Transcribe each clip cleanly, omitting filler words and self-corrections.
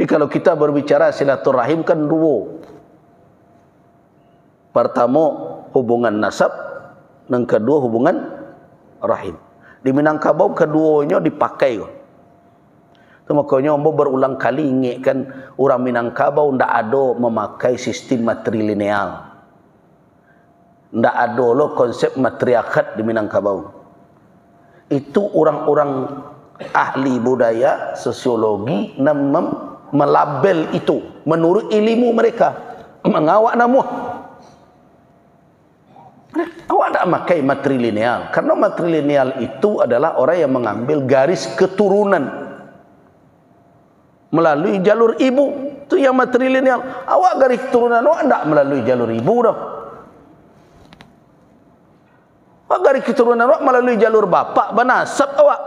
Jadi kalau kita berbicara silaturahim kan dua. Pertama hubungan nasab, dan kedua hubungan rahim. Di Minangkabau keduanya dipakai. Itu makanya Ombo berulang kali ingatkan orang Minangkabau ndak ada memakai sistem matrilineal. Ndak ada lo konsep matriarkat di Minangkabau. Itu orang-orang ahli budaya, sosiologi melabel itu menurut ilmu mereka. Mengawak namuh. Awak tak pakai matrilineal. Karena matrilineal itu adalah orang yang mengambil garis keturunan melalui jalur ibu. Itu yang matrilineal. Awak garis keturunan awak tak melalui jalur ibu dah. Awak garis keturunan awak melalui jalur bapak, banasab awak.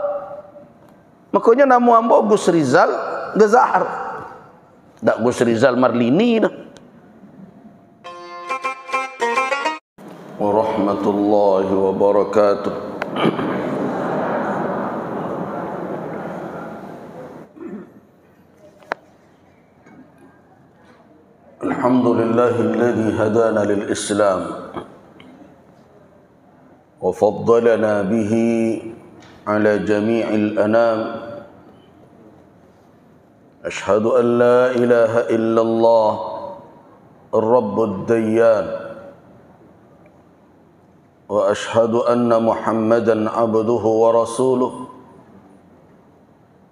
Makanya nama ambo Gus Rizal Gezahar. Tak Gus Rizal Marlini dah. Warahmatullahi wabarakatuh. Alhamdulillahilladzi hadana lil Islam wa faddalana bihi ala jami'il anam. Ashhadu an la ilaha illallah ar-rabbud dayyan wa ashhadu anna Muhammadan abduhu wa rasuluh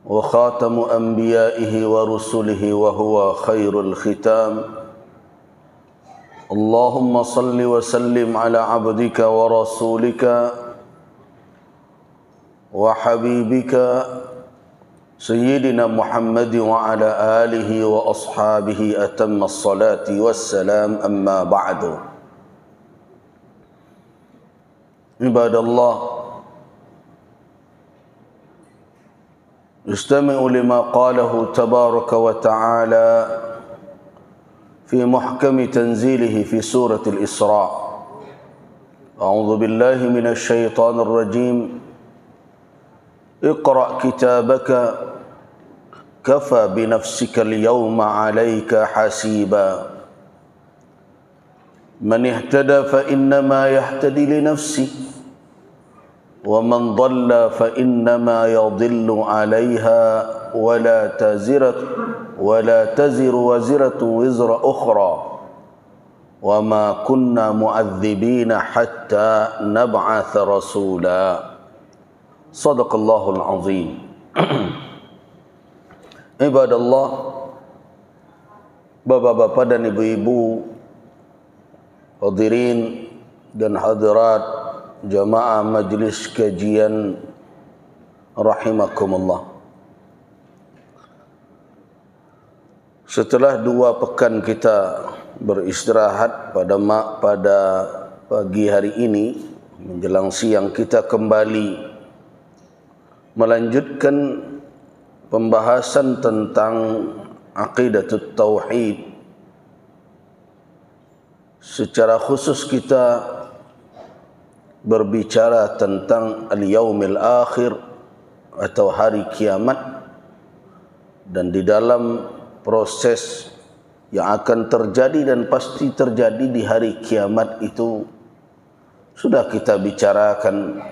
wa khatamu anbiya'ihi wa rusulihi wa huwa khairul khitam. Allahumma salli wa sallim ala abdika wa rasulika wa habibika Sayyidina Muhammad wa ala alihi wa ashabihi atamma as-salati was-salam, amma ba'du. Ibadallah, istami'u lima qalahu tabaraka wa ta'ala fi muhkami tanzilihi fi surati al-Isra. A'udzu billahi minasy syaithanir rajim. Iqra' kitabaka kafa bi nafsika al-yawma 'alayka hasiba. Man ihtada fa innama yahtadi li nafsihi wa man dhalla fa innama yadhillu 'alayha wa la taziru waziratu wizra ukhra wa ma kunna mu'adzibina hatta nab'atha rasula. Sadaqallahul azim. Ibadallah, bapak-bapak dan ibu-ibu, hadirin dan hadirat jamaah majlis kajian rahimakumullah. Setelah 2 pekan kita beristirahat pada pagi hari ini menjelang siang, kita kembali melanjutkan pembahasan tentang aqidatut tauhid. Secara khusus kita berbicara tentang al-yaumil akhir atau hari kiamat, dan di dalam proses yang akan terjadi dan pasti terjadi di hari kiamat itu sudah kita bicarakan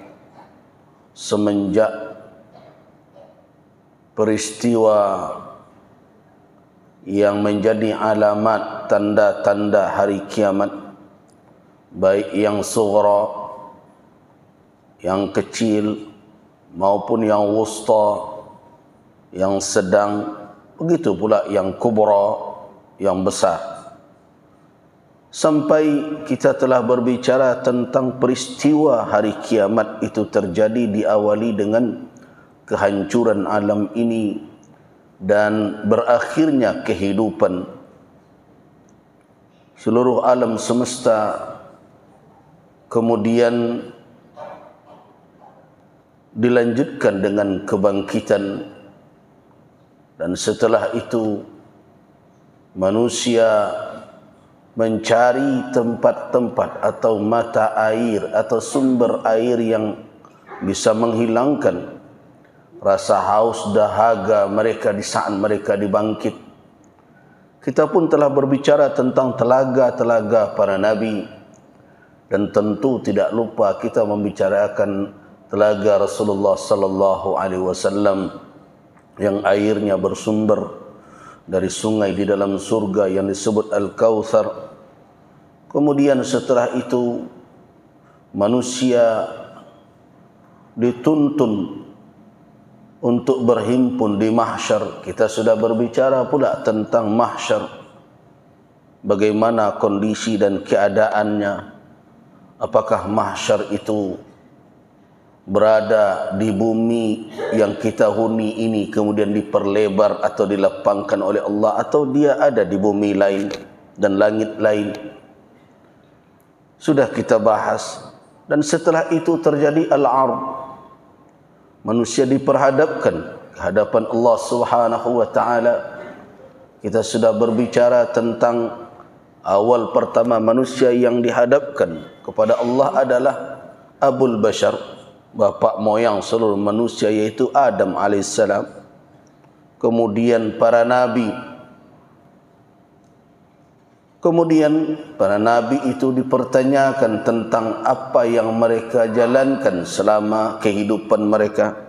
semenjak peristiwa yang menjadi alamat tanda-tanda hari kiamat, baik yang sughra, yang kecil, maupun yang wusta, yang sedang, begitu pula yang kubra, yang besar. Sampai kita telah berbicara tentang peristiwa hari kiamat itu terjadi diawali dengan kehancuran alam ini dan berakhirnya kehidupan seluruh alam semesta, kemudian dilanjutkan dengan kebangkitan, dan setelah itu manusia mencari tempat-tempat atau mata air atau sumber air yang bisa menghilangkan rasa haus dahaga mereka di saat mereka dibangkit. Kita pun telah berbicara tentang telaga-telaga para nabi, dan tentu tidak lupa kita membicarakan telaga Rasulullah sallallahu alaihi wasallam yang airnya bersumber dari sungai di dalam surga yang disebut Al-Kautsar. Kemudian setelah itu manusia dituntun untuk berhimpun di mahsyar. Kita sudah berbicara pula tentang mahsyar, bagaimana kondisi dan keadaannya. Apakah mahsyar itu berada di bumi yang kita huni ini kemudian diperlebar atau dilapangkan oleh Allah, atau dia ada di bumi lain dan langit lain? Sudah kita bahas. Dan setelah itu terjadi al-'ard. Manusia diperhadapkan ke hadapan Allah Subhanahu wa taala. Kita sudah berbicara tentang awal pertama manusia yang dihadapkan kepada Allah adalah Abul Bashar, bapak moyang seluruh manusia, yaitu Adam alaihissalam. Kemudian para nabi. Kemudian para nabi itu dipertanyakan tentang apa yang mereka jalankan selama kehidupan mereka.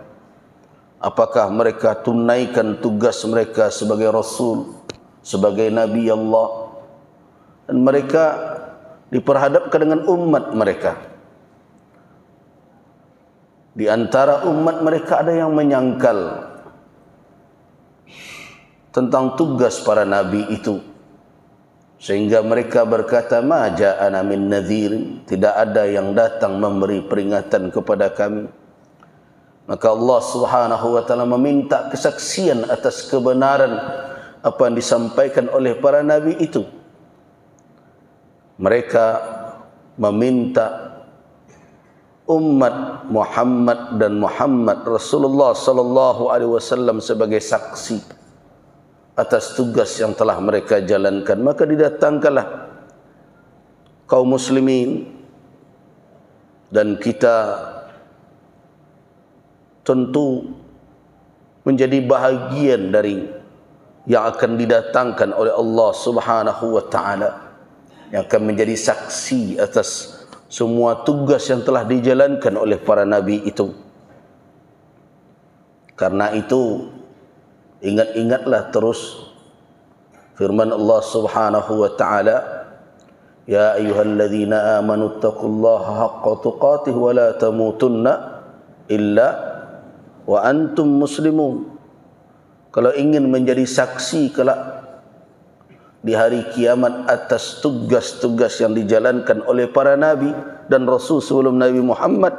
Apakah mereka tunaikan tugas mereka sebagai rasul, sebagai nabi Allah? Dan mereka diperhadapkan dengan umat mereka. Di antara umat mereka ada yang menyangkal tentang tugas para nabi itu, sehingga mereka berkata, ma ja'ana min nadhirin, tidak ada yang datang memberi peringatan kepada kami. Maka Allah Subhanahu wa taala meminta kesaksian atas kebenaran apa yang disampaikan oleh para nabi itu. Mereka meminta umat Muhammad dan Muhammad Rasulullah sallallahu alaihi wasallam sebagai saksi atas tugas yang telah mereka jalankan. Maka didatangkanlah kaum muslimin, dan kita tentu menjadi bahagian dari yang akan didatangkan oleh Allah Subhanahu wa taala, yang akan menjadi saksi atas semua tugas yang telah dijalankan oleh para nabi itu. Karena itu ingat-ingatlah terus firman Allah Subhanahu wa taala, ya ayyuhalladzina amanu taqullaha haqqa tuqatih wa la tamutunna illa wa antum muslimun. Kalau ingin menjadi saksi kelak di hari kiamat atas tugas-tugas yang dijalankan oleh para nabi dan rasul sebelum Nabi Muhammad,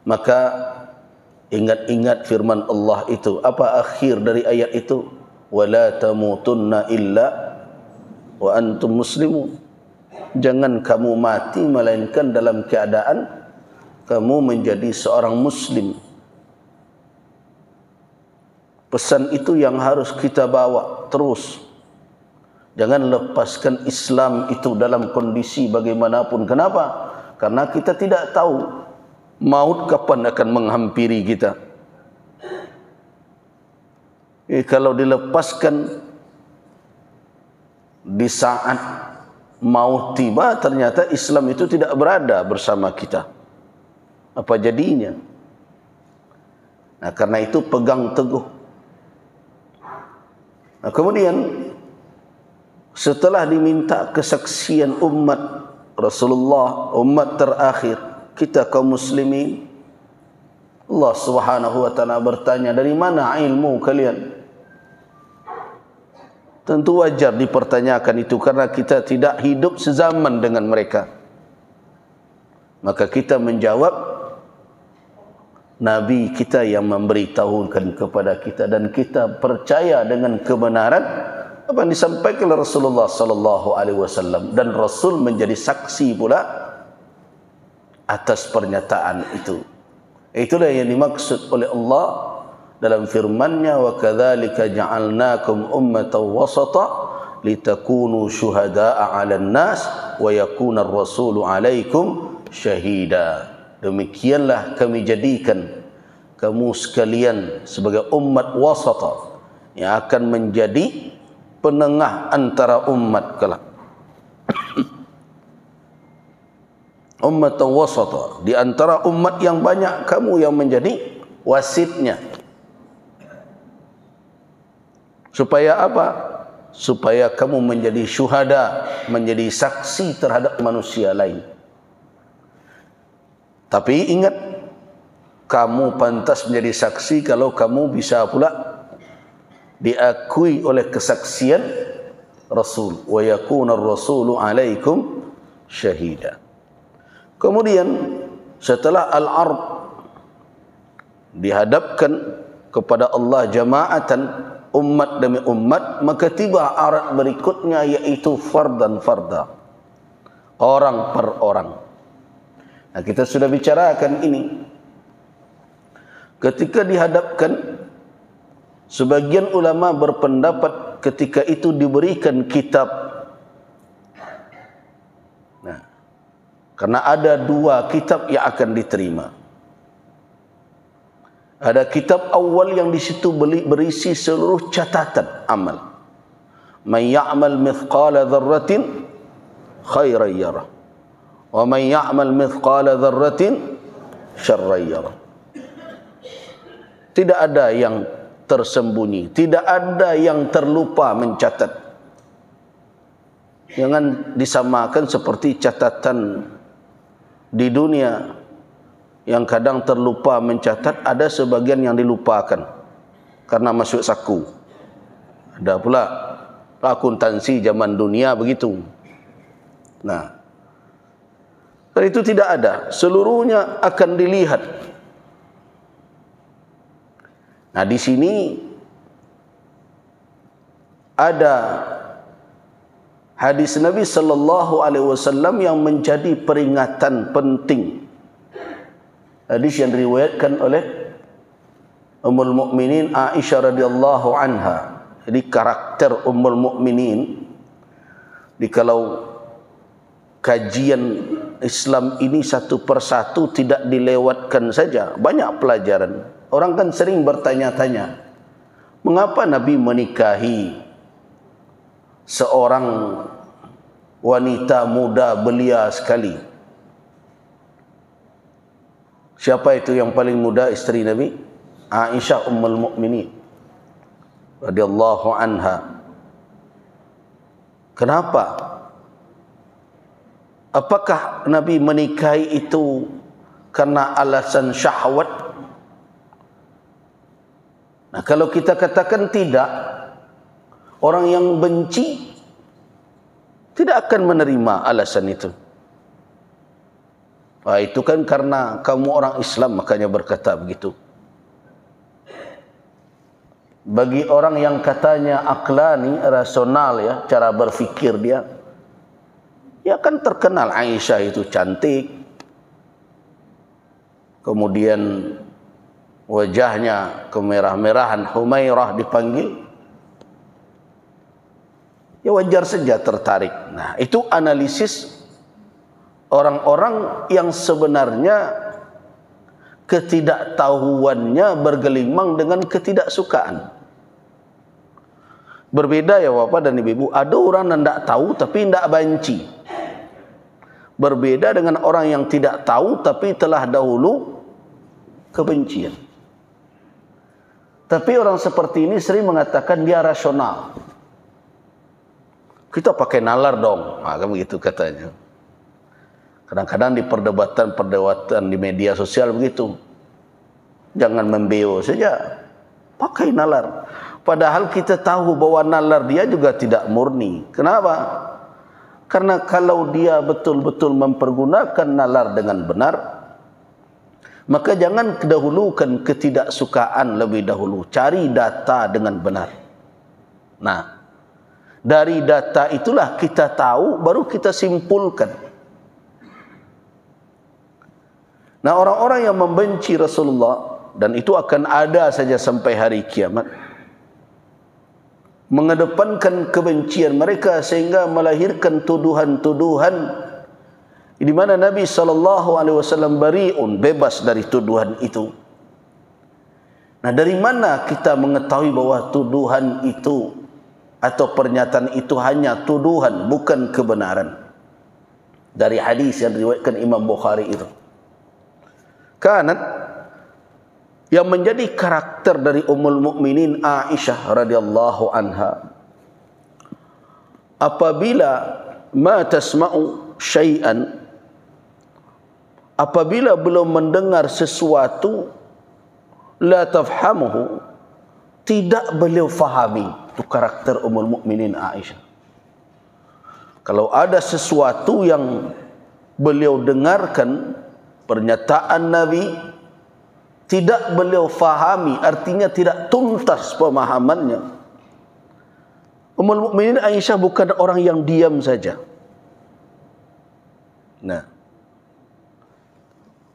maka ingat-ingat firman Allah itu. Apa akhir dari ayat itu? Wala tamutunna illa wa antum muslimun. Jangan kamu mati melainkan dalam keadaan kamu menjadi seorang muslim. Pesan itu yang harus kita bawa terus. Jangan lepaskan Islam itu dalam kondisi bagaimanapun. Kenapa? Karena kita tidak tahu maut kapan akan menghampiri kita. Kalau dilepaskan di saat maut tiba, ternyata Islam itu tidak berada bersama kita. Apa jadinya? Nah, karena itu pegang teguh. Nah, kemudian setelah diminta kesaksian umat Rasulullah, umat terakhir, kita kaum muslimin, Allah Subhanahu wa taala bertanya, dari mana ilmu kalian? Tentu wajar dipertanyakan itu karena kita tidak hidup sezaman dengan mereka. Maka kita menjawab, Nabi kita yang memberitahukan kepada kita, dan kita percaya dengan kebenaran apa yang disampaikan oleh Rasulullah sallallahu alaihi wasallam, dan Rasul menjadi saksi pula atas pernyataan itu. Itulah yang dimaksud oleh Allah dalam firman-Nya, wa kadzalika ja'alnakum ummatan wasata litakunu syuhada'a 'alan nas wa yakuna ar-rasulu 'alaikum syahida. Demikianlah kami jadikan kamu sekalian sebagai umat wasata yang akan menjadi penengah antara umat kelak. Ummatan wasata, di antara umat yang banyak kamu yang menjadi wasitnya. Supaya apa? Supaya kamu menjadi syuhada, menjadi saksi terhadap manusia lain. Tapi ingat, kamu pantas menjadi saksi kalau kamu bisa pula diakui oleh kesaksian Rasul. Wa yakuna ar-rasulu alaikum syahida. Kemudian setelah al-ard dihadapkan kepada Allah jamaatan, umat demi umat, maka tiba arad berikutnya, yaitu fardan farda, orang per orang. Nah, kita sudah bicarakan ini. Ketika dihadapkan, sebagian ulama berpendapat ketika itu diberikan kitab. Karena ada dua kitab yang akan diterima. Ada kitab awal yang di situ berisi seluruh catatan amal. Man ya'mal mithqala dzarratin khairan yarah, wa man ya'mal mithqala dzarratin syarran yarah. Tidak ada yang tersembunyi, tidak ada yang terlupa mencatat. Jangan disamakan seperti catatan di dunia yang kadang terlupa mencatat, ada sebagian yang dilupakan karena masuk saku. Ada pula akuntansi zaman dunia begitu. Nah, itu tidak ada, seluruhnya akan dilihat. Nah, di sini ada hadis Nabi sallallahu alaihi wasallam yang menjadi peringatan penting. Hadis yang diriwayatkan oleh Ummul Mukminin Aisyah radhiyallahu anha. Jadi karakter Ummul Mukminin, kalau kajian Islam ini satu persatu tidak dilewatkan saja, banyak pelajaran. Orang kan sering bertanya-tanya, mengapa Nabi menikahi seorang wanita muda belia sekali? Siapa itu yang paling muda istri Nabi? Aisyah Ummul Mukminin radhiyallahu anha. Kenapa? Apakah Nabi menikahi itu karena alasan syahwat? Nah, kalau kita katakan tidak, orang yang benci tidak akan menerima alasan itu. Wah, itu kan karena kamu orang Islam makanya berkata begitu. Bagi orang yang katanya aklani, rasional ya, cara berfikir dia, ya kan terkenal Aisyah itu cantik, kemudian wajahnya kemerah-merahan, Humairah dipanggil, ya wajar saja tertarik. Nah, itu analisis orang-orang yang sebenarnya ketidaktahuannya bergelimang dengan ketidaksukaan. Berbeda ya Bapak dan Ibu, ada orang yang tidak tahu tapi tidak benci. Berbeda dengan orang yang tidak tahu tapi telah dahulu kebencian. Tapi orang seperti ini sering mengatakan dia rasional. Kita pakai nalar dong, nah, kan begitu katanya. Kadang-kadang di perdebatan di media sosial begitu. Jangan membeo saja, pakai nalar. Padahal kita tahu bahwa nalar dia juga tidak murni. Kenapa? Karena kalau dia betul-betul mempergunakan nalar dengan benar, maka jangan dahulukan ketidaksukaan lebih dahulu. Cari data dengan benar. Nah, dari data itulah kita tahu, baru kita simpulkan. Nah, orang-orang yang membenci Rasulullah, dan itu akan ada saja sampai hari kiamat, mengedepankan kebencian mereka sehingga melahirkan tuduhan-tuduhan di mana Nabi SAW bari'un, bebas dari tuduhan itu. Nah, dari mana kita mengetahui bahwa tuduhan itu atau pernyataan itu hanya tuduhan, bukan kebenaran. Dari hadis yang diriwayatkan Imam Bukhari itu. Kanat, yang menjadi karakter dari Ummul Mukminin Aisyah radhiyallahu anha, apabila ma tasma'u syai'an, apabila belum mendengar sesuatu, la tafhamuhu, tidak beliau fahami. Itu karakter Ummul Mukminin Aisyah. Kalau ada sesuatu yang beliau dengarkan, pernyataan Nabi, tidak beliau fahami, artinya tidak tuntas pemahamannya. Ummul Mukminin Aisyah bukan orang yang diam saja. Nah,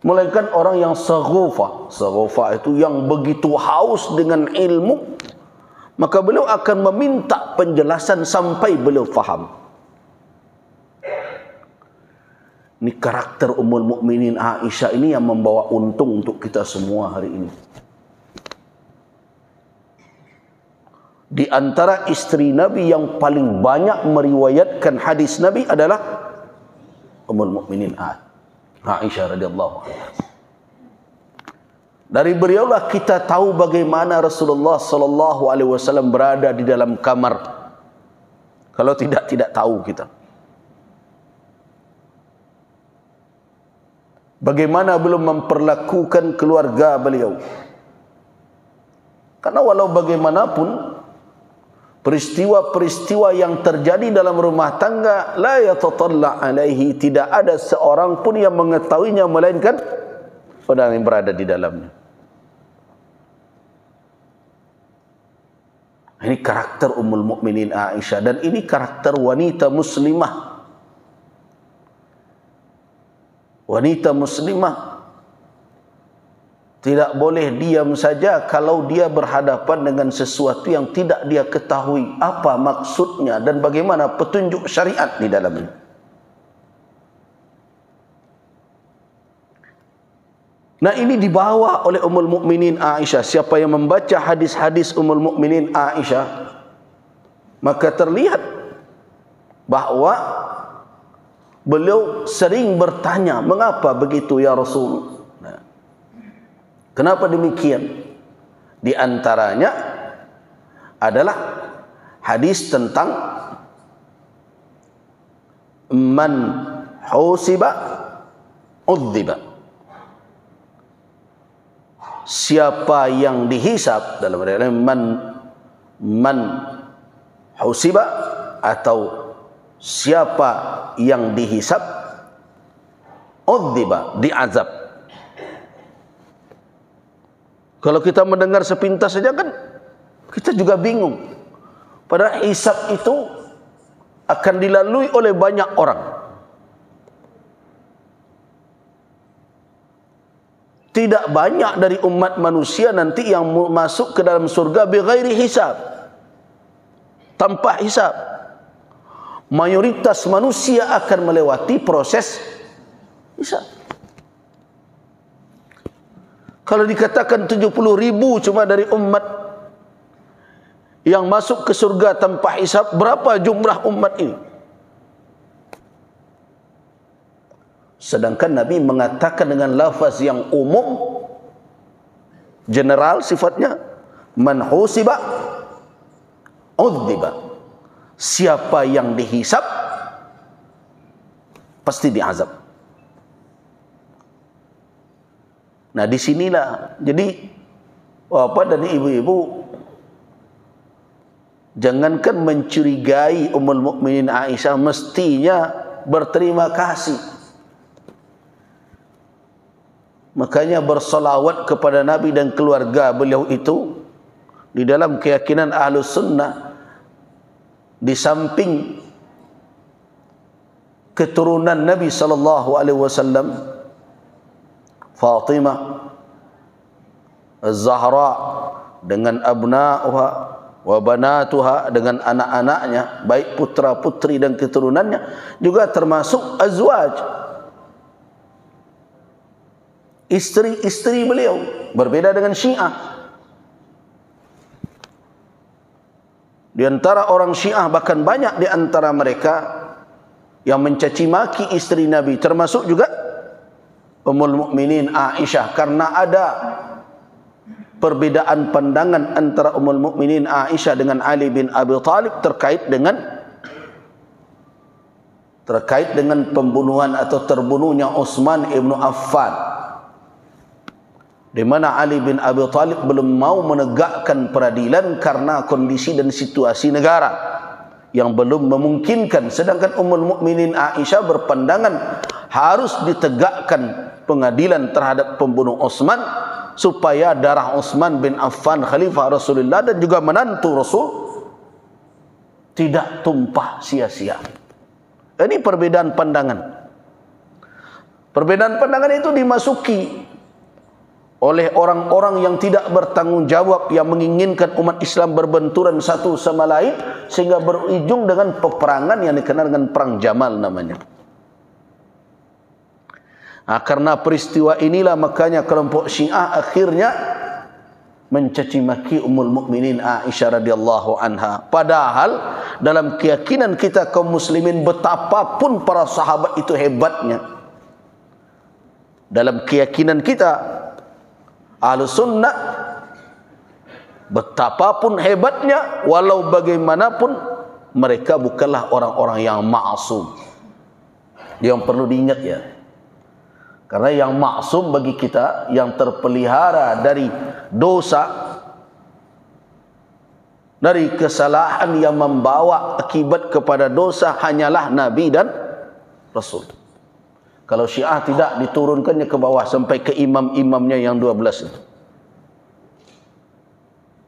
melainkan orang yang saghufa. Saghufa itu yang begitu haus dengan ilmu, maka beliau akan meminta penjelasan sampai beliau faham. Ini karakter Ummul Mukminin Aisyah ini yang membawa untung untuk kita semua hari ini. Di antara istri Nabi yang paling banyak meriwayatkan hadis Nabi adalah Ummul Mukminin Aisyah radhiyallahu anha. Dari beliaulah kita tahu bagaimana Rasulullah sallallahu alaihi wasallam berada di dalam kamar. Kalau tidak tahu kita. Bagaimana belum memperlakukan keluarga beliau. Karena walau bagaimanapun, peristiwa-peristiwa yang terjadi dalam rumah tangga, la yatatalla alaihi, tidak ada seorang pun yang mengetahuinya melainkan orang yang berada di dalamnya. Ini karakter Ummul Mukminin Aisyah, dan ini karakter wanita muslimah. Wanita muslimah tidak boleh diam saja kalau dia berhadapan dengan sesuatu yang tidak dia ketahui apa maksudnya dan bagaimana petunjuk syariat di dalamnya. Nah, ini dibawa oleh Ummul Mukminin Aisyah. Siapa yang membaca hadis-hadis Ummul Mukminin Aisyah, maka terlihat bahwa beliau sering bertanya, mengapa begitu ya Rasul? Nah, kenapa demikian? Di antaranya adalah hadis tentang man husiba udziba. Siapa yang dihisab, dalam artian man husiba, atau siapa yang dihisab, udziba, diazab. Kalau kita mendengar sepintas saja kan kita juga bingung. Padahal hisab itu akan dilalui oleh banyak orang. Tidak banyak dari umat manusia nanti yang masuk ke dalam surga bighairi hisab, tanpa hisab. Mayoritas manusia akan melewati proses hisab. Kalau dikatakan 70.000 cuma dari umat yang masuk ke surga tanpa hisab, berapa jumlah umat ini? Sedangkan Nabi mengatakan dengan lafaz yang umum, general sifatnya, man husiba udziba. Siapa yang dihisab pasti diazab. Nah, disinilah jadi bapak dan ibu-ibu jangankan mencurigai Ummul Mukminin Aisyah, mestinya berterima kasih. Makanya bersolawat kepada Nabi dan keluarga beliau itu di dalam keyakinan Ahlus Sunnah, di samping keturunan Nabi sallallahu alaihi wasallam, Fatimah Az-Zahra dengan abna'uha wa banatuha, dengan anak-anaknya, baik putra-putri dan keturunannya, juga termasuk azwaj, istri-istri beliau. Berbeda dengan Syiah. Di antara orang Syiah bahkan banyak di antara mereka yang mencaci maki istri Nabi, termasuk juga Ummul Mukminin Aisyah, karena ada perbedaan pandangan antara Ummul Mukminin Aisyah dengan Ali bin Abi Thalib terkait dengan pembunuhan atau terbunuhnya Utsman ibnu Affan, di mana Ali bin Abi Thalib belum mau menegakkan peradilan karena kondisi dan situasi negara yang belum memungkinkan, sedangkan Ummul Mukminin Aisyah berpandangan harus ditegakkan pengadilan terhadap pembunuh Utsman supaya darah Utsman bin Affan khalifah Rasulullah dan juga menantu Rasul tidak tumpah sia-sia. Ini perbedaan pandangan. Perbedaan pandangan itu dimasuki oleh orang-orang yang tidak bertanggung jawab, yang menginginkan umat Islam berbenturan satu sama lain sehingga berujung dengan peperangan yang dikenal dengan Perang Jamal namanya. Nah, karena peristiwa inilah makanya kelompok Syiah akhirnya mencaci maki Ummul Mukminin Aisyah radhiyallahu anha. Padahal dalam keyakinan kita kaum muslimin, betapapun para sahabat itu hebatnya, dalam keyakinan kita Ahlus Sunnah, betapapun hebatnya, walau bagaimanapun mereka bukanlah orang-orang yang ma'sum. Yang perlu diingat ya, karena yang ma'sum bagi kita, yang terpelihara dari dosa, dari kesalahan yang membawa akibat kepada dosa, hanyalah Nabi dan Rasul. Kalau Syiah tidak, diturunkannya ke bawah sampai ke imam-imamnya yang 12 itu.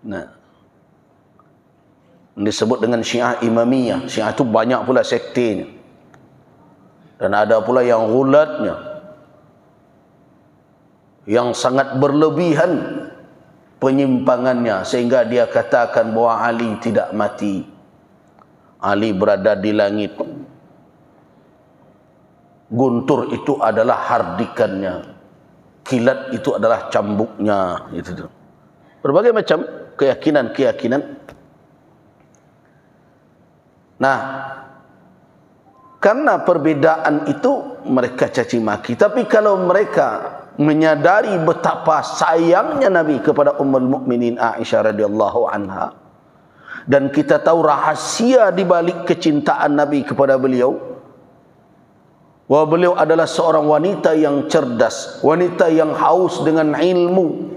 Nah, disebut dengan Syiah Imamiyah. Syiah itu banyak pula sektenya, dan ada pula yang ghulatnya, yang sangat berlebihan penyimpangannya sehingga dia katakan bahwa Ali tidak mati, Ali berada di langit, guntur itu adalah hardikannya, kilat itu adalah cambuknya, itu. Berbagai macam keyakinan. Nah, karena perbedaan itu mereka caci maki. Tapi kalau mereka menyadari betapa sayangnya Nabi kepada Ummul Mukminin Aisyah radhiyallahu anha, dan kita tahu rahasia di balik kecintaan Nabi kepada beliau, bahwa beliau adalah seorang wanita yang cerdas, wanita yang haus dengan ilmu.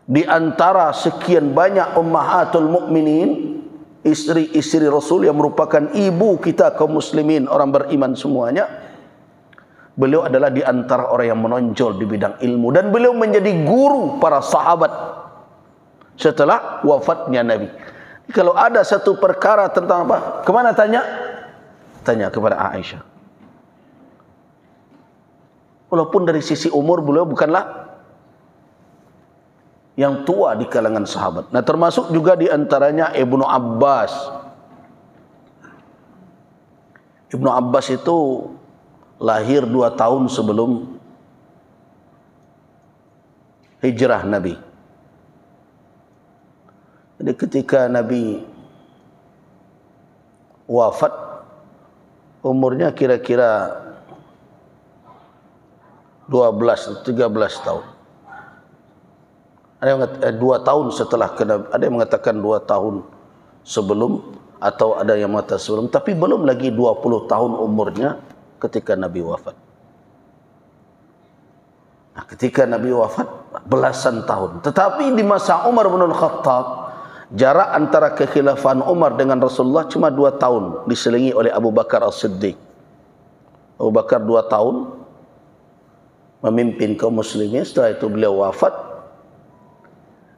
Di antara sekian banyak ummahatul mukminin, istri-istri Rasul yang merupakan ibu kita kaum muslimin, orang beriman semuanya, beliau adalah di antara orang yang menonjol di bidang ilmu, dan beliau menjadi guru para sahabat setelah wafatnya Nabi. Kalau ada satu perkara tentang apa, kemana tanya kepada Aisyah. Walaupun dari sisi umur beliau bukanlah yang tua di kalangan sahabat. Nah, termasuk juga di antaranya Ibnu Abbas. Ibnu Abbas itu lahir 2 tahun sebelum hijrah Nabi. Jadi ketika Nabi wafat, umurnya kira-kira 12-13 tahun. Ada yang mengatakan 2 tahun setelah, ada yang mengatakan 2 tahun sebelum, atau ada yang mengatakan sebelum, tapi belum lagi 20 tahun umurnya ketika Nabi wafat. Nah, ketika Nabi wafat belasan tahun. Tetapi di masa Umar bin Khattab, jarak antara kekhilafan Umar dengan Rasulullah cuma 2 tahun, diselingi oleh Abu Bakar As-Siddiq. Abu Bakar 2 tahun memimpin kaum muslimin, setelah itu beliau wafat.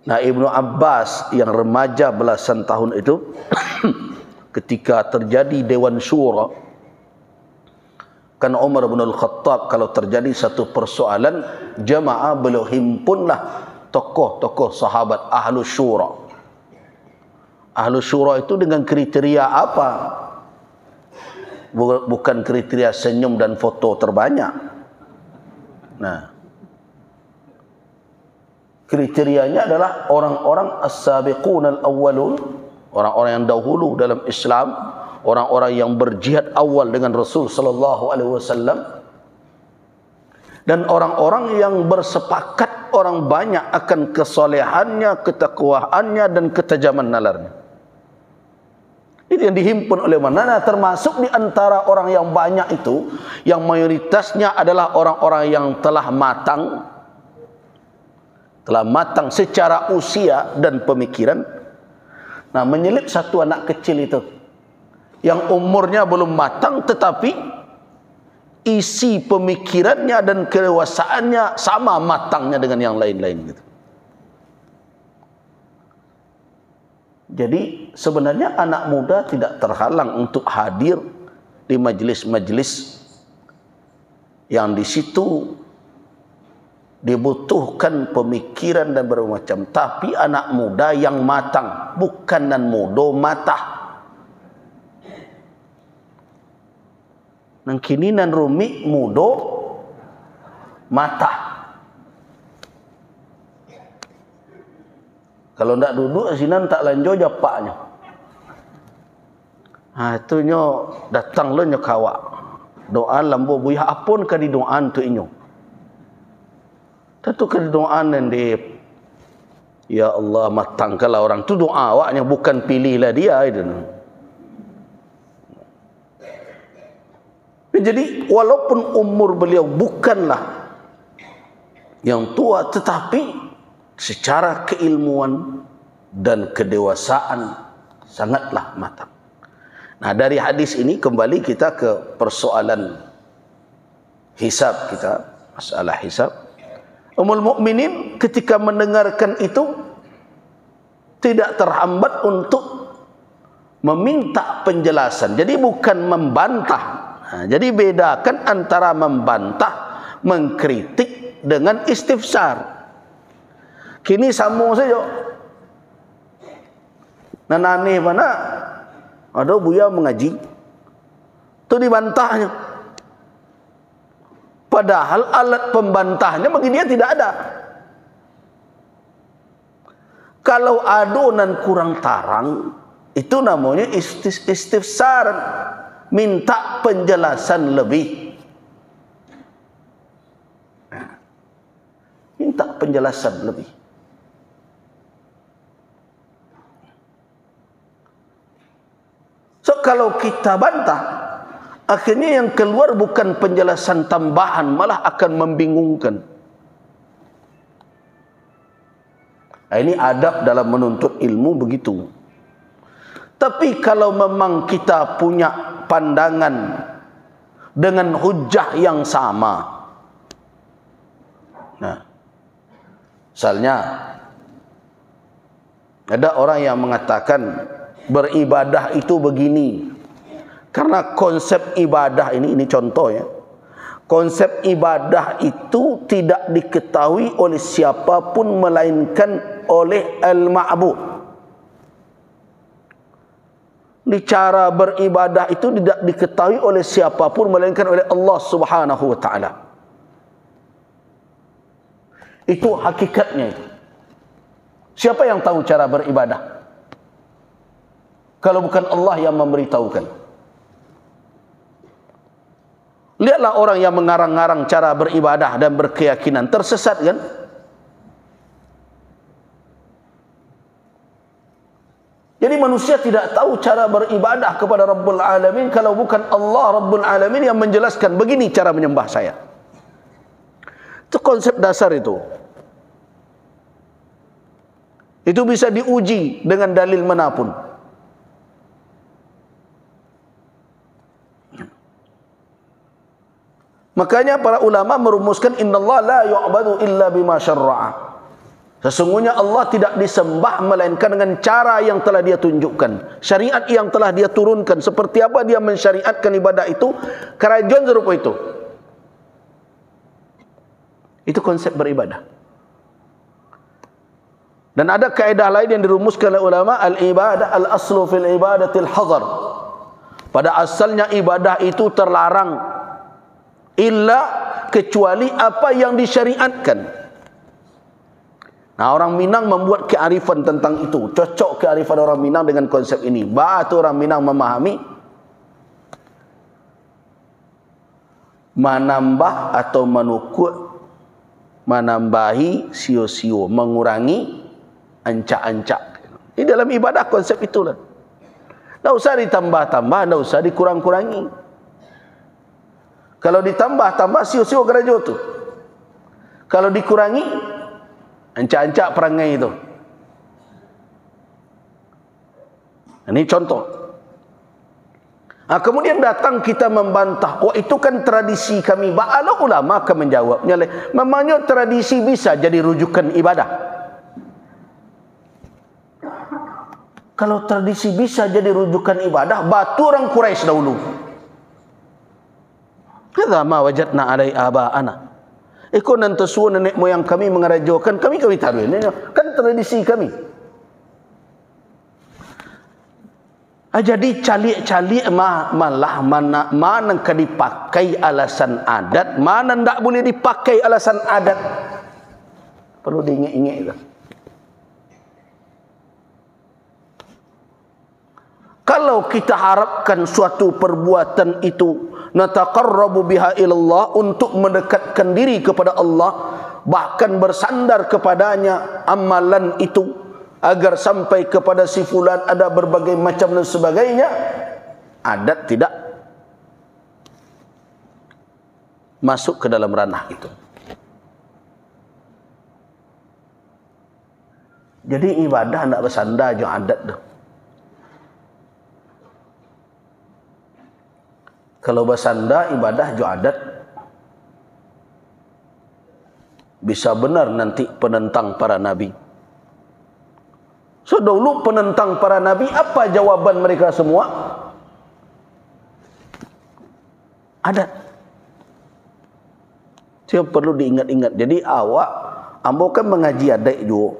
Nah, Ibnu Abbas yang remaja belasan tahun itu ketika terjadi Dewan Syura, kan Umar bin Khattab kalau terjadi satu persoalan jamaah, beliau himpunlah tokoh-tokoh sahabat Ahlus Syura. Ahlus Syura itu dengan kriteria apa? Bukan kriteria senyum dan foto terbanyak. Nah, kriterianya adalah orang-orang as-sabiqun al-awwalun, orang-orang yang dahulu dalam Islam, orang-orang yang berjihad awal dengan Rasul sallallahu alaihi wasallam, dan orang-orang yang bersepakat orang banyak akan kesolehannya, ketakwaannya dan ketajaman nalarnya. Itu yang dihimpun oleh mana, termasuk di antara orang yang banyak itu, yang mayoritasnya adalah orang-orang yang telah matang secara usia dan pemikiran. Nah, menyelip satu anak kecil itu yang umurnya belum matang, tetapi isi pemikirannya dan kedewasaannya sama matangnya dengan yang lain-lain gitu. Jadi sebenarnya anak muda tidak terhalang untuk hadir di majlis-majlis yang di situ dibutuhkan pemikiran dan bermacam, tapi anak muda yang matang, bukan nan mudo matah. Nang kini nan rumi mudo matah. Kalau ndak duduk sinan tak lanjut japaknya. Itu nyo datang lo nyo kawa. Doa lambo buya apun ka di doaan tu inyo. Tentu ka di doaan nanti. Ya Allah, matangkanlah orang tu doa awaknya, bukan pilihlah dia itu. Jadi walaupun umur beliau bukanlah yang tua, tetapi secara keilmuan dan kedewasaan sangatlah matang. Nah, dari hadis ini kembali kita ke persoalan hisab kita, masalah hisab. Ummul Mukminin ketika mendengarkan itu tidak terhambat untuk meminta penjelasan. Jadi bukan membantah. Nah, jadi bedakan antara membantah, mengkritik dengan istifsar. Kini sambung saja. Nanane mana ada buya mengaji, itu dibantahnya. Padahal alat pembantahnya bagi dia tidak ada. Kalau adonan kurang tarang, itu namanya istifsar, minta penjelasan lebih. Minta penjelasan lebih. So kalau kita bantah, akhirnya yang keluar bukan penjelasan tambahan, malah akan membingungkan. Nah, ini adab dalam menuntut ilmu begitu. Tapi kalau memang kita punya pandangan dengan hujah yang sama, nah, misalnya ada orang yang mengatakan beribadah itu begini, karena konsep ibadah ini contoh ya, konsep ibadah itu tidak diketahui oleh siapapun melainkan oleh al-ma'bud. Di cara beribadah itu tidak diketahui oleh siapapun melainkan oleh Allah Subhanahu wa taala. Itu hakikatnya itu. Siapa yang tahu cara beribadah kalau bukan Allah yang memberitahukan? Lihatlah orang yang mengarang-arang cara beribadah dan berkeyakinan, tersesat kan? Jadi manusia tidak tahu cara beribadah kepada Rabbul Alamin kalau bukan Allah Rabbul Alamin yang menjelaskan begini cara menyembah saya. Itu konsep dasar itu. Itu bisa diuji dengan dalil manapun. Makanya para ulama merumuskan innallaha la yu'badu illa bima syarra'a. Sesungguhnya Allah tidak disembah melainkan dengan cara yang telah Dia tunjukkan, syariat yang telah Dia turunkan. Seperti apa Dia mensyariatkan ibadah itu, kerajaan serupa itu. Itu konsep beribadah. Dan ada kaedah lain yang dirumuskan oleh ulama, al-ibadah al-aslu fil ibadatil hadar. Pada asalnya ibadah itu terlarang, illa kecuali apa yang disyariatkan. Nah, orang Minang membuat kearifan tentang itu. Cocok kearifan orang Minang dengan konsep ini. Batu orang Minang memahami menambah atau menukut, menambahi sio-sio, mengurangi ancak-ancak. Ini dalam ibadah konsep itulah. Tak usah ditambah-tambah, tak usah dikurang-kurangi. Kalau ditambah-tambah sio-sio gerajo tu. Kalau dikurangi ancak-ancak perangai itu. Ini contoh. Kemudian datang kita membantah. Oh, itu kan tradisi kami. Ba'ala ulama akan menjawabnya. Memangnya tradisi bisa jadi rujukan ibadah? Kalau tradisi bisa jadi rujukan ibadah, batu orang Quraisy dahulu. Hadza ma wajadna alai aba'ana. Iko nan tesuan nenek moyang kami mengerajokan, kami tahu ini kan tradisi kami. Jadi calik-calik malah mana kan dipakai alasan adat, mana ndak boleh dipakai alasan adat. Perlu diingat-ingat itu. Kalau kita harapkan suatu perbuatan itu nataqarrabu biha ilallah, untuk mendekatkan diri kepada Allah, bahkan bersandar kepadanya amalan itu agar sampai kepada si fulan, ada berbagai macam dan sebagainya, adat tidak masuk ke dalam ranah itu. Jadi ibadah tidak bersandar je adat dah. Kalau bersandar ibadah jo adat, bisa benar nanti penentang para nabi. So dahulu penentang para nabi, apa jawaban mereka semua? Adat. Itu yang perlu diingat-ingat. Jadi awak, ambo kan mengaji adat juga.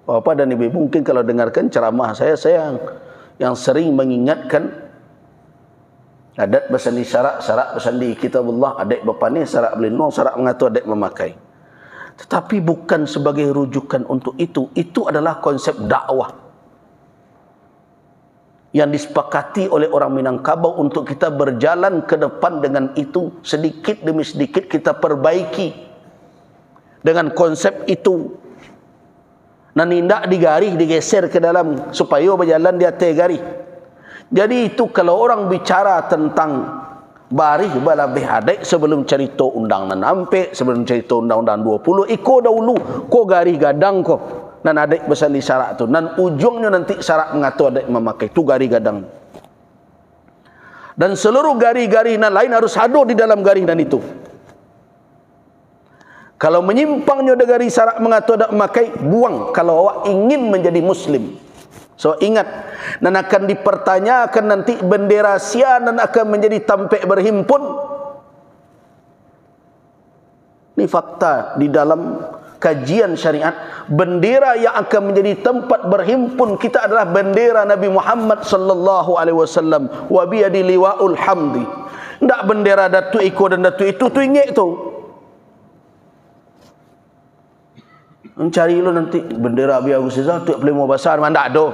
Bapak dan Ibu mungkin kalau dengarkan ceramah saya yang sering mengingatkan adat bersandi syarak bersandi kitabullah, adat berpanih, syarak berlindung, syarak mengatur, adat memakai. Tetapi bukan sebagai rujukan untuk itu. Itu adalah konsep dakwah yang disepakati oleh orang Minangkabau untuk kita berjalan ke depan dengan itu. Sedikit demi sedikit kita perbaiki dengan konsep itu. Dan tidak digaris, digeser ke dalam supaya berjalan di atas garis. Jadi itu kalau orang bicara tentang baris balabih adek sebelum cerita undang nan ampe, sebelum cerita undang-undang 20, iko dahulu ko garis gadang ko nan adek bersandi syarak tu, nan ujungnya nanti syarak mengatur adek memakai tu garis gadang. Dan seluruh garis-garis nan lain harus hadir di dalam garis dan itu. Kalau menyimpangnya dari syarak mengatur adek memakai, buang kalau awak ingin menjadi muslim. So ingat, dan akan dipertanyakan nanti bendera sia dan akan menjadi tampek berhimpun. Ini fakta di dalam kajian syariat. Bendera yang akan menjadi tempat berhimpun kita adalah bendera Nabi Muhammad sallallahu alaihi wasallam. Wa biyadi liwaul hamdi. Ndak bendera Datuk Iko dan Datuk itu tu ingat tu. Mencari lo nanti bendera Abi Agus Rizal tu pelimo besar mana ada.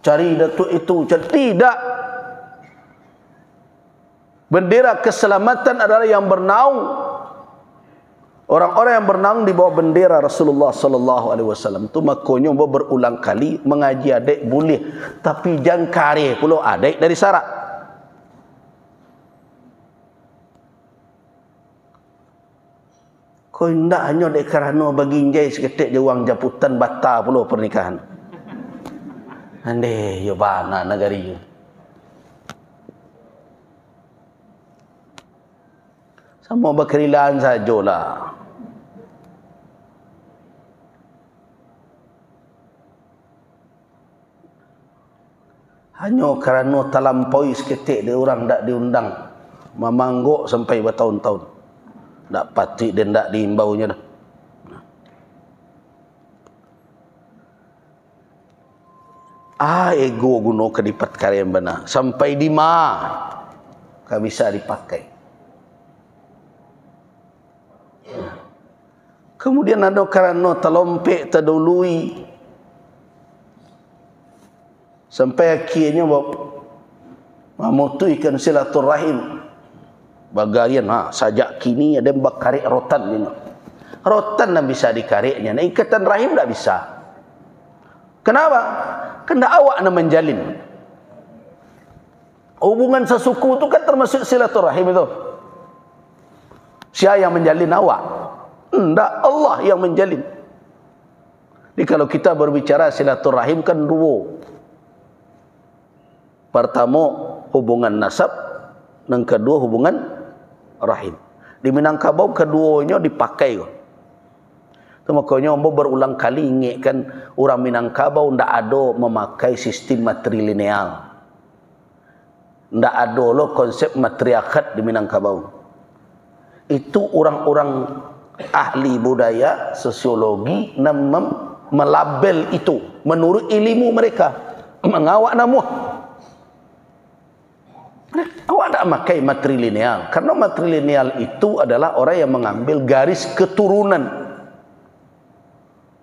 Cari Datuk itu, tidak. Bendera keselamatan adalah yang bernaung. Orang-orang yang bernaung di bawah bendera Rasulullah sallallahu alaihi wasallam tu makanya berulang kali mengaji adik boleh, tapi jangan kare pula adik dari syarak. Kau tidak hanya dek kerana bagi injai seketik jawang japutan batal pula pernikahan. Ande yo bana negari yo. Sama berkerilaan sajalah. Hanya kerana terlampaui seketik dia orang tak diundang, memangguk sampai bertahun-tahun. Tak pati dan tak diimbaunya dah. Ego guna kedipat karya yang benar. Sampai di mana kan bisa dipakai. Kemudian ada karena terlompek, terdului, sampai akhirnya memutuskan silaturahim. Bagian sajak kini ada bakarik rotan ni. Rotan tak bisa dikariknya, ikatan rahim tak bisa. Kenapa? Kena awak nak menjalin. Hubungan sesuku itu kan termasuk silaturahim itu. Siapa yang menjalin awak? Tidak, Allah yang menjalin. Jadi kalau kita berbicara silaturahim kan dua. Pertama hubungan nasab, dan kedua hubungan rahim. Di Minangkabau keduanya dipakai. Itu makanya Ambo berulang kali ingatkan orang Minangkabau tidak ada memakai sistem matrilineal. Tidak ada loh konsep matriarkat di Minangkabau. Itu orang-orang ahli budaya, sosiologi melabel itu menurut ilmu mereka. Mengawak namuh. Awak tak pakai matrilineal. Karena matrilineal itu adalah orang yang mengambil garis keturunan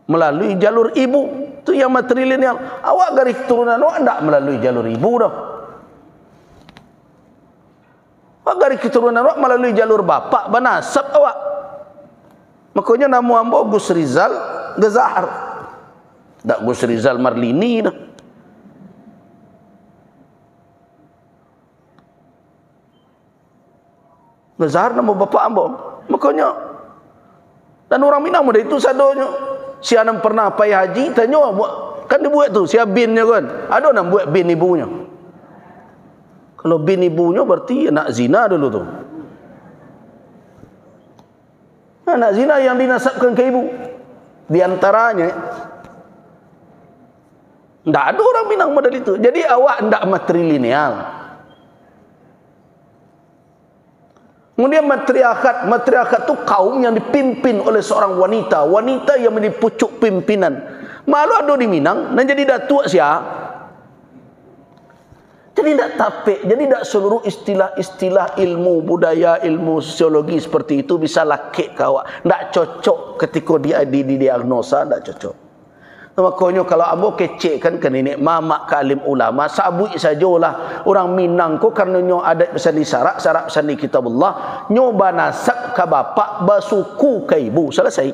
melalui jalur ibu. Itu yang matrilineal. Awak garis keturunan awak tak melalui jalur ibu dah. Awak garis keturunan awak melalui jalur bapak, banasab awak. Makanya nama ambo Gus Rizal Gezahar. Tak Gus Rizal Marlini dah. Gezahar nama bapak ambo. Makanya dan orang Minang muda itu sadonya. Si anam pernah pai haji tanya kan dibuat tu siapa binnya kan. Ada nak buat bin ibunya. Kalau bin ibunya berarti nak zina dulu tu. Anak zina yang dinasabkan ke ibu. Di antaranya tidak ada orang Minang model itu. Jadi awak tidak matrilineal. Kemudian matriarkat itu kaum yang dipimpin oleh seorang wanita. Wanita yang menjadi pucuk pimpinan. Malu ada di Minang dan jadi datuk siapa? Jadi tidak tapik. Jadi tidak seluruh istilah-istilah ilmu budaya, ilmu sosiologi seperti itu bisa lakik ke awak. Tidak cocok ketika dia didiagnosa, tidak cocok. Makanya kalau ambo kecek kan ke nenek mamak ke alim ulama, sabui sajalah orang Minang ko karena nyo adat pesandi syarak pesandi kitabullah, nyo banasak ke bapak, basuku ke ibu, selesai.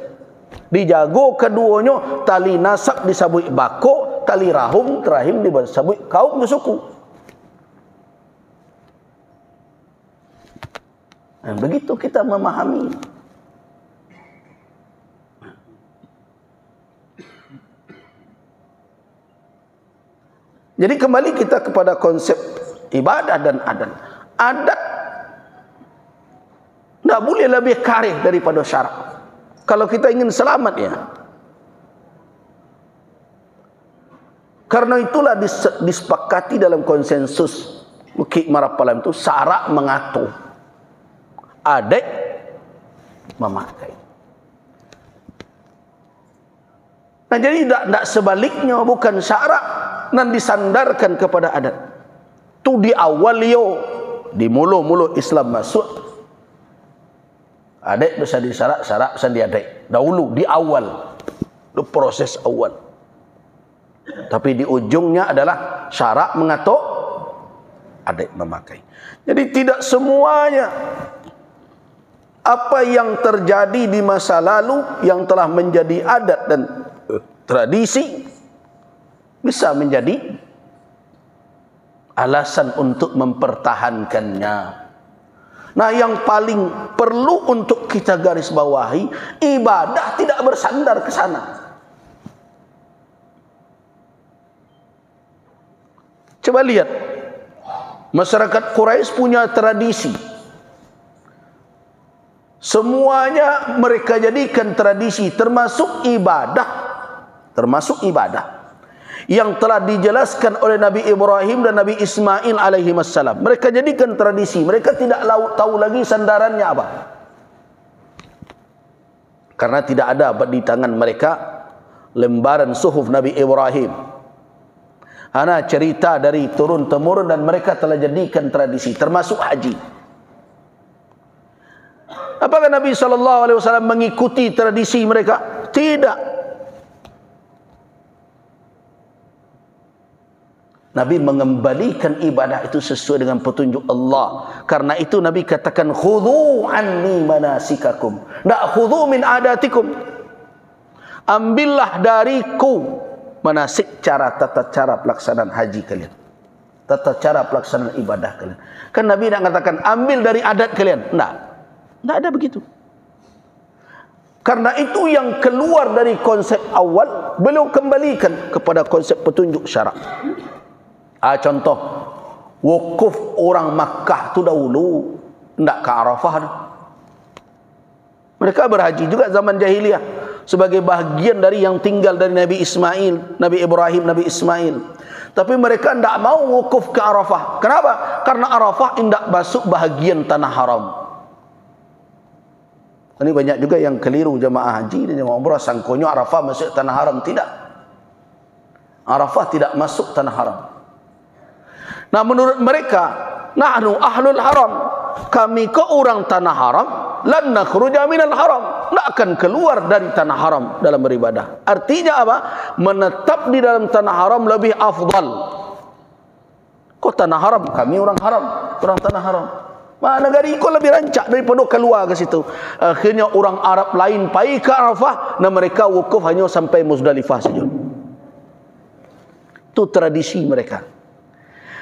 Dijago keduanya tali nasab disabui bako, tali rahim disabui kaum bersuku. Nah, begitu kita memahami. Jadi kembali kita kepada konsep ibadah dan adat. Adat tidak boleh lebih karih daripada syarak. Kalau kita ingin selamat ya. Karena itulah disepakati dalam konsensus Bukit Marapalam itu syarak mengatur, adat memakai. Nah jadi tidak sebaliknya, bukan syarak dan disandarkan kepada adat. Tu di awal di mulu-mulu Islam masuk. Adat bisa disyarak, syarak bisa diadat. Dahulu di awal, itu proses awal. Tapi di ujungnya adalah syarak mengatur, adat memakai. Jadi tidak semuanya apa yang terjadi di masa lalu yang telah menjadi adat dan tradisi bisa menjadi alasan untuk mempertahankannya. Nah, yang paling perlu untuk kita garis bawahi, ibadah tidak bersandar ke sana. Coba lihat, masyarakat Quraisy punya tradisi. Semuanya mereka jadikan tradisi, termasuk ibadah yang telah dijelaskan oleh Nabi Ibrahim dan Nabi Ismail alaihi wassalam. Mereka jadikan tradisi. Mereka tidak tahu lagi sandarannya apa. Karena tidak ada di tangan mereka lembaran suhuf Nabi Ibrahim. Ana cerita dari turun temurun dan mereka telah jadikan tradisi, termasuk haji. Apakah Nabi SAW mengikuti tradisi mereka? Tidak. Nabi mengembalikan ibadah itu sesuai dengan petunjuk Allah. Karena itu Nabi katakan, khudhu anni manasikakum, la khudhu min adatikum. Ambillah dariku manasik, tata cara pelaksanaan haji kalian, tata cara pelaksanaan ibadah kalian. Kan Nabi tidak katakan ambil dari adat kalian. Tidak ada begitu. Karena itu yang keluar dari konsep awal, beliau kembalikan kepada konsep petunjuk syarak. Contoh, wukuf orang Makkah tu dahulu tidak ke Arafah. Mereka berhaji juga zaman jahiliyah sebagai bahagian dari yang tinggal dari Nabi Ismail, Nabi Ibrahim, Nabi Ismail. Tapi mereka tidak mau wukuf ke Arafah. Kenapa? Karena Arafah tidak masuk bahagian tanah haram. Ini banyak juga yang keliru jamaah haji dan jamaah umrah, sangkonya Arafah masuk tanah haram. Tidak. Arafah tidak masuk tanah haram. Nah, menurut mereka, nahnu ahlul haram, kami ke orang tanah haram, lan nakhruja minal haram, tidak akan keluar dari tanah haram dalam beribadah. Artinya apa? Menetap di dalam tanah haram lebih afdal. Kok tanah haram? Kami orang haram, orang tanah haram. Negara ikut lebih rancak daripada keluar ke situ. Akhirnya orang Arab lain pergi ke Arafah, dan mereka wukuf hanya sampai Muzdalifah saja. Itu tradisi mereka.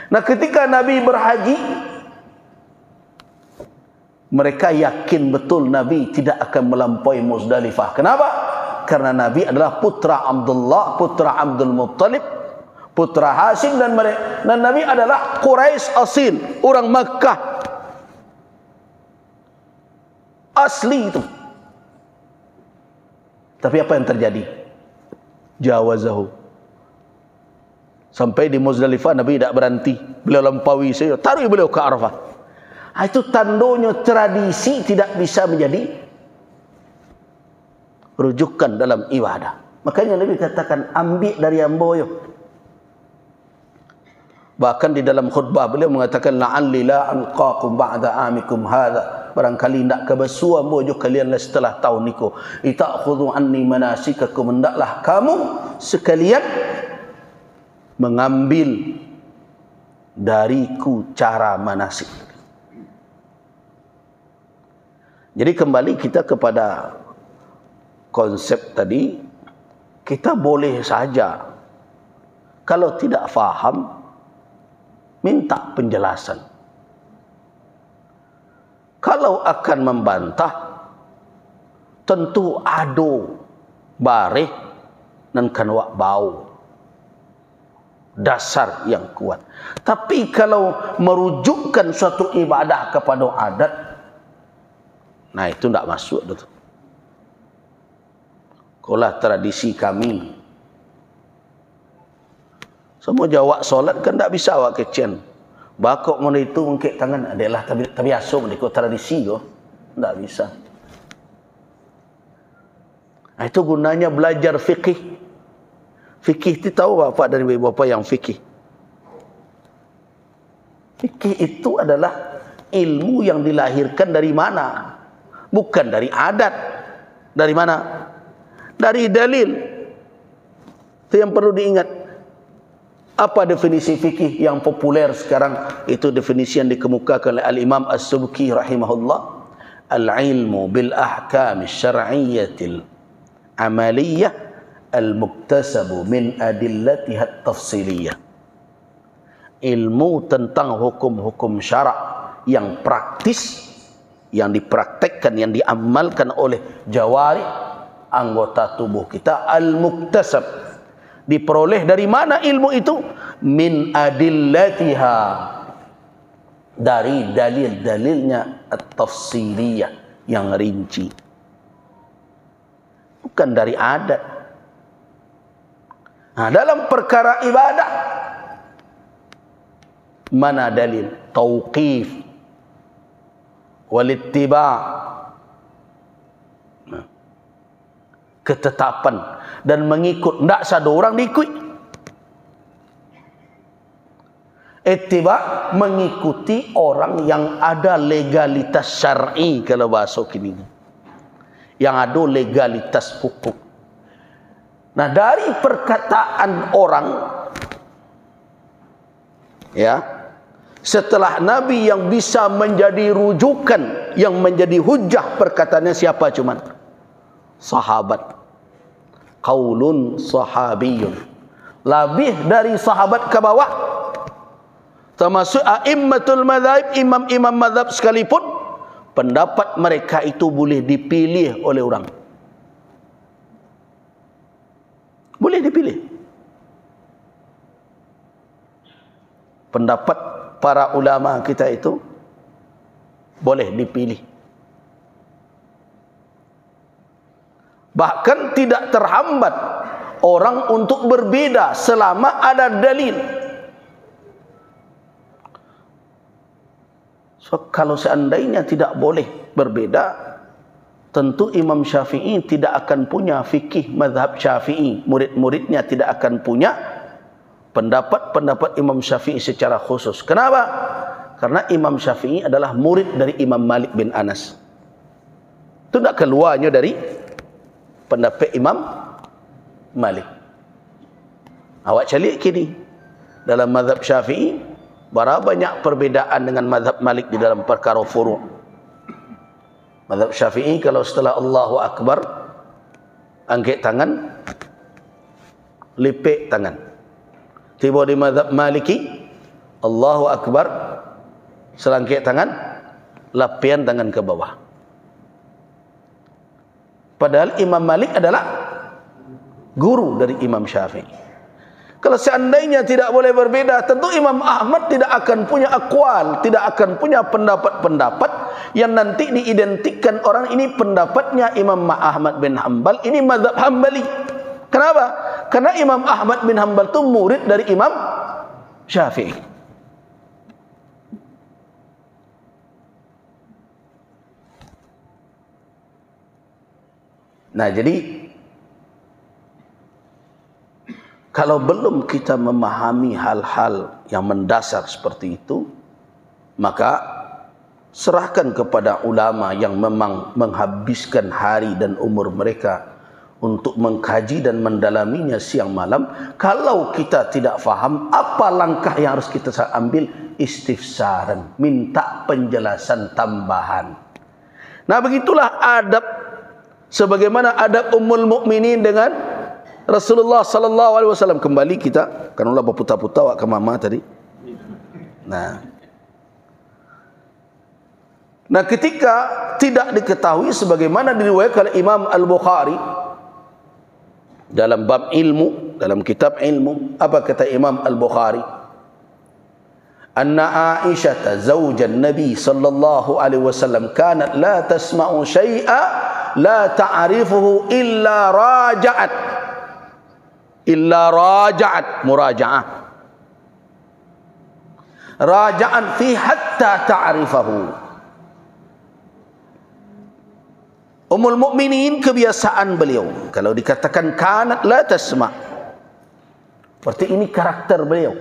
Nah, ketika Nabi berhaji, mereka yakin betul Nabi tidak akan melampaui Muzdalifah. Kenapa? Karena Nabi adalah putra Abdullah, putra Abdul Muttalib, putra Hashim, dan Nabi adalah Quraisy asil, orang Makkah asli itu. Tapi apa yang terjadi? Jawazahu. Sampai di Muzdalifah Nabi tidak berhenti. Beliau lampaui saja, taruh beliau ke Arafah. Itu tandanya tradisi tidak bisa menjadi rujukan dalam ibadah. Makanya Nabi katakan, ambil dari amboyo. Bahkan di dalam khutbah beliau mengatakan, la'alli la alqakum ba'da amikum hadha. Barangkali tidak kebesua amboyo kalian setelah tahun niku. Ita'khudhu anni manasikakum, hendaklah kamu sekalian mengambil dariku cara manasik. Jadi kembali kita kepada konsep tadi, kita boleh saja kalau tidak faham minta penjelasan. Kalau akan membantah, tentu ado bareh dan kanwak bau, dasar yang kuat. Tapi kalau merujukkan suatu ibadah kepada adat, nah itu tidak masuk betul. Kolah tradisi kami, semua jawab solat kan tidak bisa awak kecian. Bakok mana itu mengkek tangan adalah tabiasa mereka tradisi ko, tidak bisa. Nah, itu gunanya belajar fikih. Fikih itu tahu bapak dan ibu bapak yang fikih. Fikih itu adalah ilmu yang dilahirkan dari mana? Bukan dari adat. Dari mana? Dari dalil. Itu yang perlu diingat. Apa definisi fikih yang populer sekarang? Itu definisi yang dikemukakan oleh Al-Imam As-Subki rahimahullah. Al-ilmu bil ahkam syar'iyyatil amaliyah al-muktasabu min adillatiha tafsiliyah. Ilmu tentang hukum-hukum syarak yang praktis, yang dipraktekkan, yang diamalkan oleh jawari, anggota tubuh kita, al-muktasab. Diperoleh dari mana ilmu itu? Min adillatiha, dari dalil-dalilnya at-tafsiliyah, yang rinci. Bukan dari adat. Nah, dalam perkara ibadah, mana dalil? Tauqif wal ittiba', ketetapan dan mengikut. Tidak satu orang diikut. Ittiba mengikuti orang yang ada legalitas syar'i, kalau bahasa kini, yang ada legalitas hukum. Nah, dari perkataan orang, ya, setelah Nabi yang bisa menjadi rujukan, yang menjadi hujah perkataannya siapa? Cuman sahabat. Qaulun sahabiyun. Lebih dari sahabat ke bawah, termasuk a'immatul madzhab, imam-imam mazhab sekalipun, pendapat mereka itu boleh dipilih oleh orang. Boleh dipilih. Pendapat para ulama kita itu boleh dipilih. Bahkan tidak terhambat orang untuk berbeda selama ada dalil. So, kalau seandainya tidak boleh berbeda, tentu Imam Syafi'i tidak akan punya fikih mazhab Syafi'i. Murid-muridnya tidak akan punya pendapat-pendapat Imam Syafi'i secara khusus. Kenapa? Karena Imam Syafi'i adalah murid dari Imam Malik bin Anas. Itu tidak keluarnya dari pendapat Imam Malik. Awak cari kini dalam mazhab Syafi'i, berapa banyak perbedaan dengan mazhab Malik di dalam perkara furu'. Mazhab Syafi'i kalau setelah Allahu Akbar angkat tangan, lipik tangan. Tiba di mazhab Maliki, Allahu Akbar, selangkit tangan, lapian tangan ke bawah. Padahal Imam Malik adalah guru dari Imam Syafi'i. Kalau seandainya tidak boleh berbeda, tentu Imam Ahmad tidak akan punya akwal, tidak akan punya pendapat-pendapat yang nanti diidentikan orang ini pendapatnya Imam Ahmad bin Hanbal, ini mazhab Hanbali. Kenapa? Karena Imam Ahmad bin Hanbal itu murid dari Imam Syafi'i. Nah, jadi kalau belum kita memahami hal-hal yang mendasar seperti itu, maka serahkan kepada ulama yang memang menghabiskan hari dan umur mereka untuk mengkaji dan mendalaminya siang malam. Kalau kita tidak faham, apa langkah yang harus kita ambil? Istifsaran, minta penjelasan tambahan. Nah, begitulah adab, sebagaimana adab Ummul Mukminin dengan Rasulullah sallallahu alaihi wasallam. Kembali kita, kan ulah berputar-putar ke mama tadi. Nah, ketika tidak diketahui sebagaimana diriwayatkan oleh Imam Al-Bukhari dalam bab ilmu, dalam kitab ilmu, apa kata Imam Al-Bukhari? Anna Aisyah zaujan Nabi sallallahu alaihi wasallam kanat la tasma'u syai'a la ta'rifuhu illa raja'at muraja'ah raja'an fi hatta ta'rifahu. Ummul Mukminin kebiasaan beliau kalau dikatakan kanat la tasma', berarti ini karakter beliau.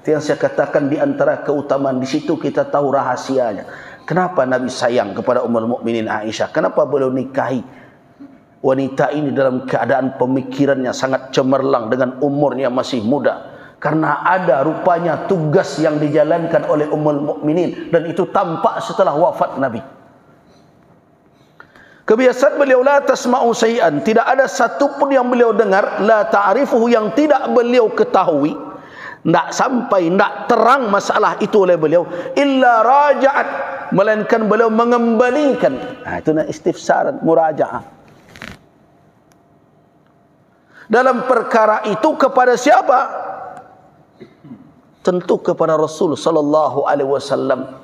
Itu yang saya katakan, di antara keutamaan di situ kita tahu rahasianya. Kenapa Nabi sayang kepada Ummul Mukminin Aisyah? Kenapa beliau nikahi wanita ini dalam keadaan pemikirannya sangat cemerlang dengan umurnya masih muda? Karena ada rupanya tugas yang dijalankan oleh Ummul Mukminin, dan itu tampak setelah wafat Nabi. Kebiasaan beliau la tasma'u syai'an, tidak ada satu pun yang beliau dengar, la ta'rifuhu, yang tidak beliau ketahui, tidak sampai, tidak terang masalah itu oleh beliau, illa raja'at, melainkan beliau mengembalikan. Nah, itu istifsaran, muraja'ah. Dalam perkara itu kepada siapa? Tentu kepada Rasul sallallahu alaihi wasallam.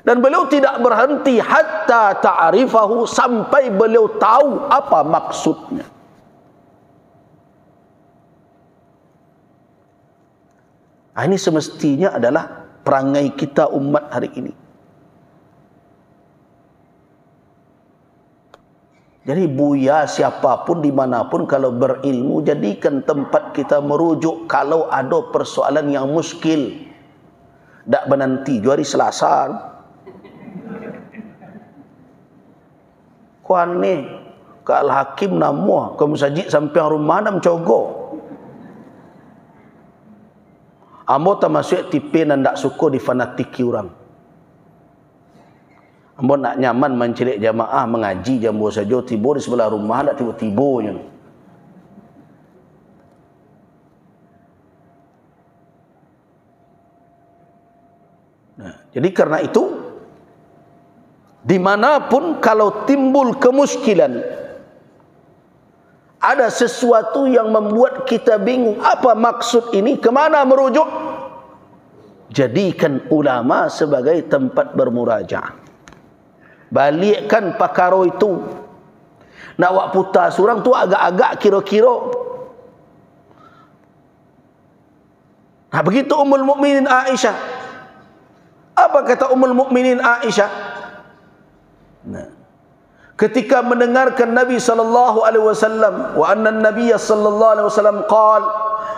Dan beliau tidak berhenti hatta ta'rifahu, sampai beliau tahu apa maksudnya. Ini semestinya adalah perangai kita umat hari ini. Jadi buya siapapun dimanapun kalau berilmu, jadikan tempat kita merujuk kalau ada persoalan yang muskil. Tak menanti hari Selasa. Kuan ni ke Al-Hakim nama ke masjid sampai rumah nak mencogok. Ambo tak masuk tipe dan tak suka difanatiki orang. Ambo nak nyaman mencelik jamaah mengaji jambu saja, tiba di sebelah rumah tak tiba-tibanya. Nah, jadi karena itu dimanapun kalau timbul kemuskilan, ada sesuatu yang membuat kita bingung, apa maksud ini, kemana merujuk, jadikan ulama sebagai tempat bermurajaah. Balikkan pakaro itu. Nak wak putar surang tu agak-agak kira-kira. Nah, begitu Ummul Mukminin Aisyah. Apa kata Ummul Mukminin Aisyah? Nah, ketika mendengarkan Nabi sallallahu alaihi wasallam, wa anna an-nabiy sallallahu alaihi wasallam qala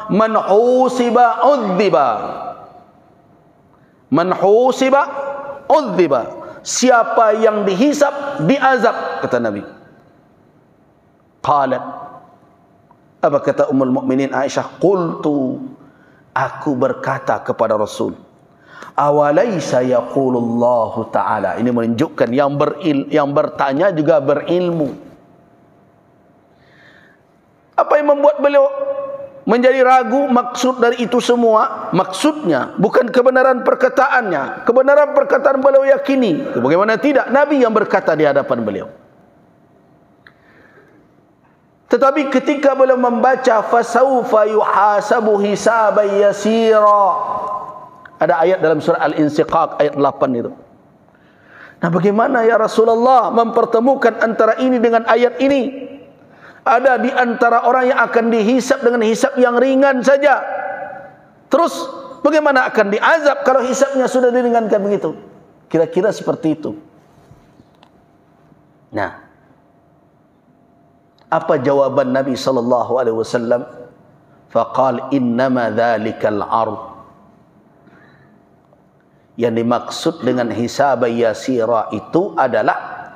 man husiba udhiba. Man husiba udhiba. Siapa yang dihisap, diazab, kata Nabi. Qalat, apa kata Ummul Mukminin Aisyah? Qultu, aku berkata kepada Rasul, awalaysa yaqulullahu ta'ala. Ini menunjukkan yang bertanya juga berilmu. Apa yang membuat beliau menjadi ragu maksud dari itu semua? Maksudnya bukan kebenaran perkataannya. Kebenaran perkataan beliau yakini. Bagaimana tidak? Nabi yang berkata di hadapan beliau. Tetapi ketika beliau membaca fasawfa yuhasabu hisaban yasira, ada ayat dalam surah Al-Insyiqaq ayat 8 itu. Nah, bagaimana ya Rasulullah mempertemukan antara ini dengan ayat ini? Ada di antara orang yang akan dihisap dengan hisap yang ringan saja. Terus bagaimana akan diazab kalau hisapnya sudah diringankan begitu? Kira-kira seperti itu. Nah, apa jawaban Nabi sallallahu alaihi wasallam? Faqal innama dzalikal ard. Yang dimaksud dengan hisab yasira itu adalah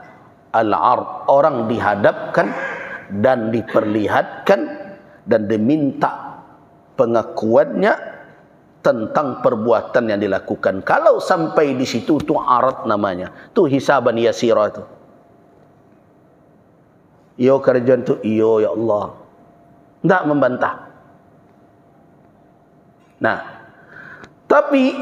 al-ard, orang dihadapkan dan diperlihatkan dan diminta pengakuannya tentang perbuatan yang dilakukan. Kalau sampai di situ, itu arad namanya, itu hisaban yasira itu. Iyo kerjaan itu, iyo ya Allah, tidak membantah. Nah, tapi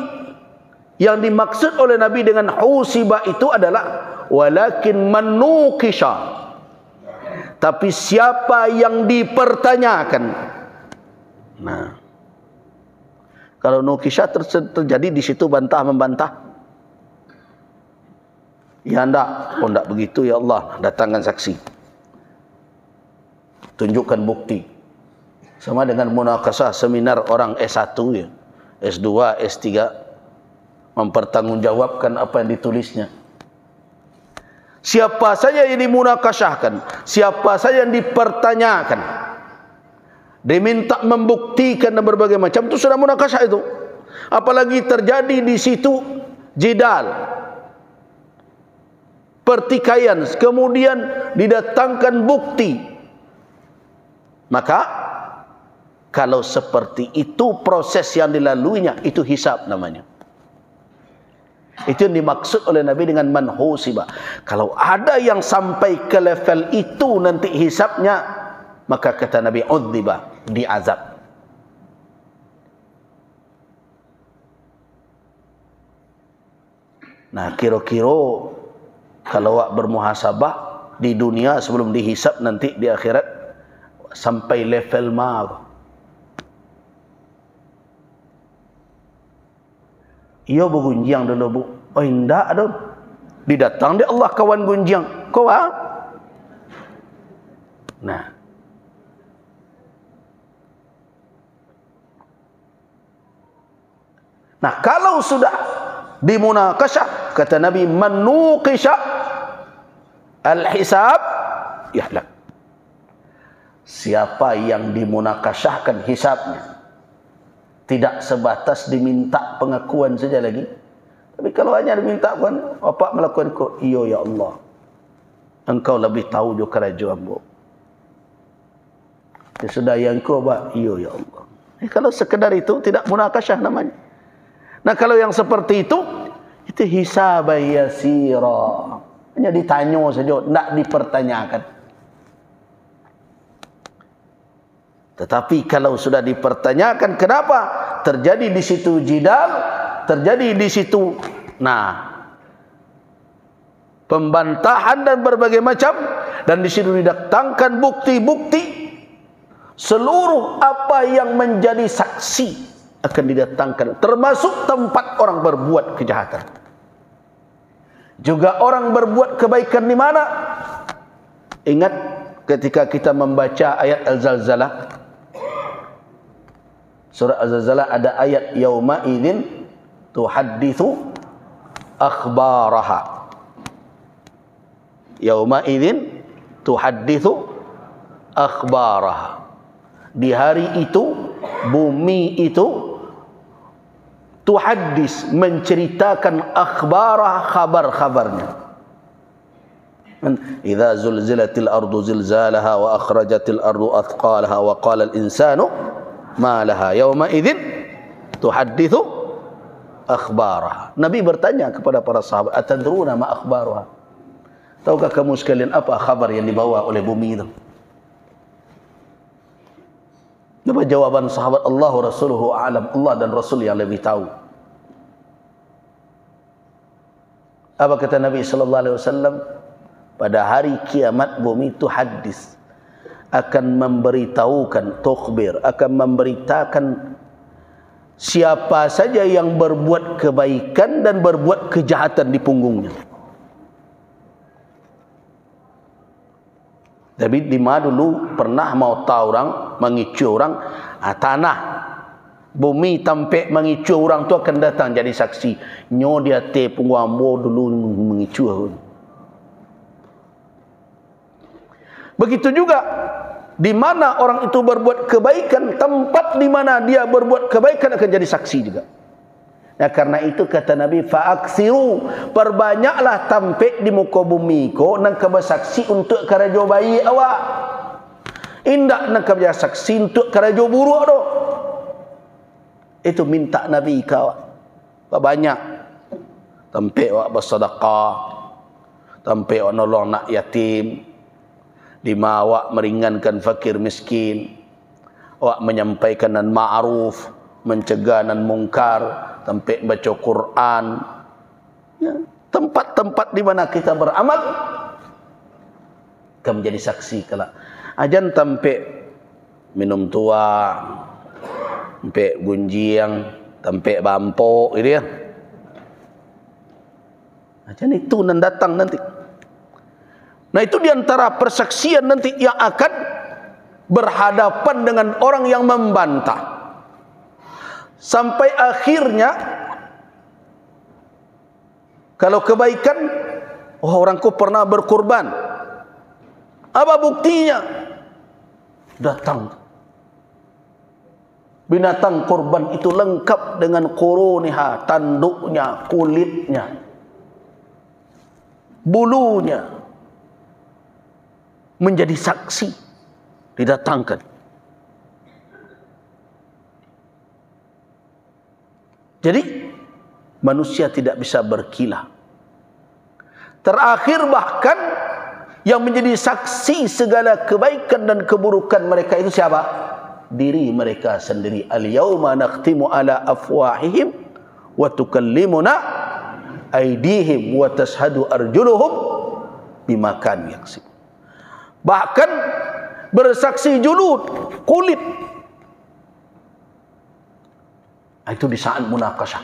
yang dimaksud oleh Nabi dengan husiba itu adalah walakin manukisha. Tapi siapa yang dipertanyakan? Nah, kalau nukisha terjadi di situ bantah membantah. Ya enggak, oh enggak begitu ya Allah, datangkan saksi. Tunjukkan bukti. Sama dengan munakasah seminar orang S1 ya, S2, S3 mempertanggungjawabkan apa yang ditulisnya. Siapa saja yang dimunakashahkan, siapa saja yang dipertanyakan, diminta membuktikan dan berbagai macam, itu sudah munakashah itu. Apalagi terjadi di situ jidal, pertikaian, kemudian didatangkan bukti, maka kalau seperti itu proses yang dilaluinya, itu hisab namanya. Itu yang dimaksud oleh Nabi dengan manhusiba. Kalau ada yang sampai ke level itu nanti hisabnya, maka kata Nabi udziba, diazab. Nah, kira-kira kalau awak bermuhasabah di dunia sebelum dihisab nanti di akhirat sampai level mana? Ia bergunjang dulu bu. Oh indah ada. Didatang dia Allah kawan gunjang. Kau ah? Nah. Nah, kalau sudah dimunakashah, kata Nabi, manukisha al-hisab yahlak. Siapa yang dimunakasyahkan hisabnya tidak sebatas diminta pengakuan saja lagi, tapi kalau hanya diminta pengakuan, apa melakukan kau? Iyo ya Allah, engkau lebih tahu juga kerajaanmu. Ya sudah yang kau bah, iyo ya Allah. Kalau sekedar itu tidak munakasyah namanya. Nah kalau yang seperti itu hisab yasira. Hanya ditanya saja, tidak dipertanyakan. Tetapi kalau sudah dipertanyakan, kenapa terjadi di situ jidal, terjadi di situ pembantahan dan berbagai macam, dan di situ didatangkan bukti-bukti. Seluruh apa yang menjadi saksi akan didatangkan, termasuk tempat orang berbuat kejahatan. Juga orang berbuat kebaikan di mana? Ingat ketika kita membaca ayat Al-Zalzalah, surah Al-Zalzalah ada ayat yauma idzin tuhadditsu akhbaraha. Yauma idzin tuhadditsu akhbaraha. Di hari itu bumi itu tuhaddis, menceritakan akhbarah, khabar-khabarnya. Idza zulzilatil ardu zilzalaha wa akhrajatil ardu athqalaha wa qala al insanu ma laha yawma idzin tuhadditsu akhbaraha. Nabi bertanya kepada para sahabat, atadruna ma akhbaruha? Tahukah kamu sekalian apa khabar yang dibawa oleh bumi itu? Apa jawaban sahabat? Allah Rasuluhu a'lam, Allah dan Rasul yang lebih tahu. Apa kata Nabi sallallahu alaihi wasallam? Pada hari kiamat bumi itu hadis, akan memberitahukan, tukhbir, akan memberitakan siapa saja yang berbuat kebaikan dan berbuat kejahatan di punggungnya. Tapi di mana dulu pernah mau tahu orang, mengicu orang, tanah, bumi tampek mengicu orang tu akan datang jadi saksi. Nyo dia te pungwambo dulu mengicu. Begitu juga di mana orang itu berbuat kebaikan, tempat di mana dia berbuat kebaikan akan jadi saksi juga. Nah karena itu kata Nabi, fa'aksiru, perbanyaklah tampek di muka bumi ko nang kebersaksi untuk karajo bayi awak. Indak nang kebersaksi untuk karajo buruk do. Itu minta Nabi kau. Banyak tampek awak bersedekah, tampek awak nolong nak yatim, di mana awak meringankan fakir miskin, awak menyampaikan nan ma'ruf, mencegah nan mungkar, sampai baca Quran, ya, tempat-tempat di mana kita beramal akan menjadi saksi kelak. Ajan sampai minum tua, sampai gunjiang, sampai bampok, gitu ya. Ajan itu nan datang nanti. Nah itu diantara persaksian nanti yang akan berhadapan dengan orang yang membantah. Sampai akhirnya kalau kebaikan, orangku pernah berkorban, apa buktinya? Datang binatang korban itu lengkap dengan quruniha, tanduknya, kulitnya, bulunya, menjadi saksi, didatangkan. Jadi manusia tidak bisa berkilah. Terakhir bahkan yang menjadi saksi segala kebaikan dan keburukan mereka itu siapa? Diri mereka sendiri. Al-yawma nakhtimu ala afwahihim wa tukallimuna aydihim wa tashhadu arjuluhum bima kanu yaksibun. Bahkan bersaksi julud, kulit. Itu di saat munakasyah.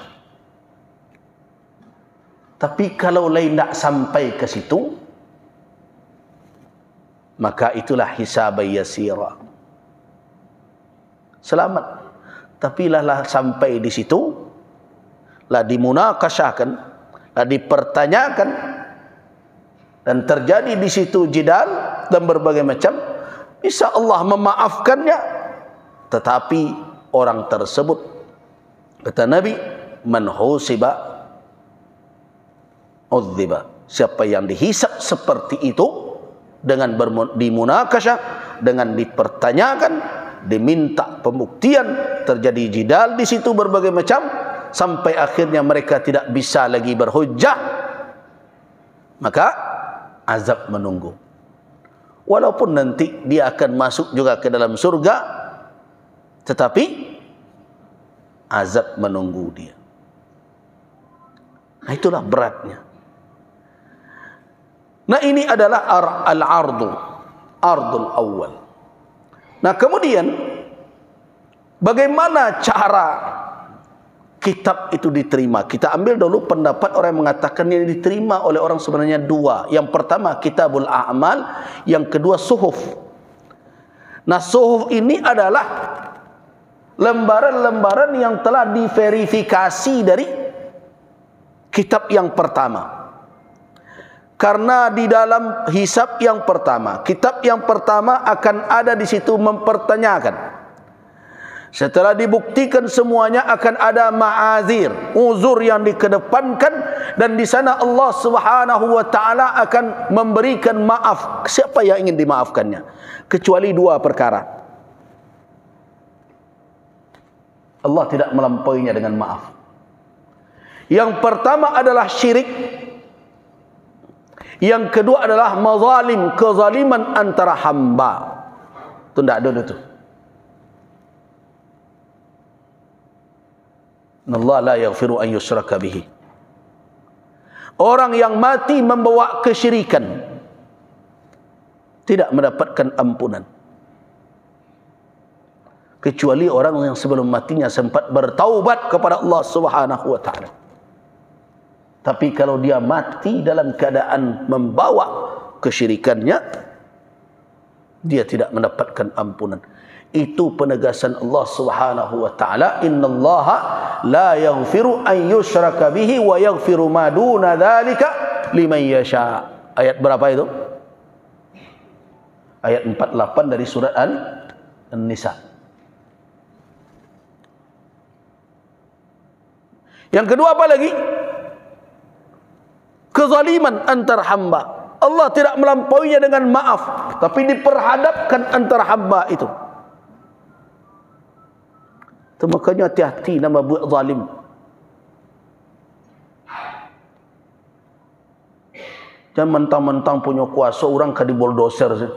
Tapi kalau lain tak sampai ke situ, maka itulah hisab yasira. Selamat. Tapi lah sampai di situ, lah dimunakasyahkan, lah dipertanyakan, dan terjadi di situ jidal, dan berbagai macam, bisa Allah memaafkannya. Tetapi orang tersebut, kata Nabi, man husiba udziba, siapa yang dihisab seperti itu, dengan dimunakasyah, dengan dipertanyakan, diminta pembuktian, terjadi jidal di situ berbagai macam, sampai akhirnya mereka tidak bisa lagi berhujjah, maka azab menunggu. Walaupun nanti dia akan masuk juga ke dalam surga, tetapi azab menunggu dia. Nah, itulah beratnya. Nah, ini adalah ardul awal. Nah, kemudian bagaimana cara kitab itu diterima? Kita ambil dulu pendapat orang yang mengatakan yang diterima oleh orang sebenarnya dua. Yang pertama kitabul a'mal, yang kedua suhuf. Nah, suhuf ini adalah lembaran-lembaran yang telah diverifikasi dari kitab yang pertama. Karena di dalam hisab yang pertama, kitab yang pertama akan ada di situ mempertanyakan. Setelah dibuktikan semuanya, akan ada ma'azir, uzur yang dikedepankan, dan di sana Allah Subhanahu wa taala akan memberikan maaf. Siapa yang ingin dimaafkannya? Kecuali dua perkara. Allah tidak melampauinya dengan maaf. Yang pertama adalah syirik. Yang kedua adalah mazalim, kezaliman antara hamba. Itu tidak ada itu. Allah la yaghfiru an yushraka bihi. Orang yang mati membawa kesyirikan tidak mendapatkan ampunan, kecuali orang yang sebelum matinya sempat bertaubat kepada Allah Subhanahu wa taala. Tapi kalau dia mati dalam keadaan membawa kesyirikannya, dia tidak mendapatkan ampunan. Itu penegasan Allah Subhanahu wa taala, innallaha la yaghfiru an yushraka bihi wa yaghfiru ma duna dzalika liman yasha. Ayat berapa itu? Ayat 48 dari surat An-Nisa. Yang kedua apa lagi? Kezaliman antar hamba. Allah tidak melampauinya dengan maaf, tapi diperhadapkan antara hamba itu. Itu makanya hati-hati nama buat zalim. Jangan mentang-mentang punya kuasa orang kadi bulldozer saja.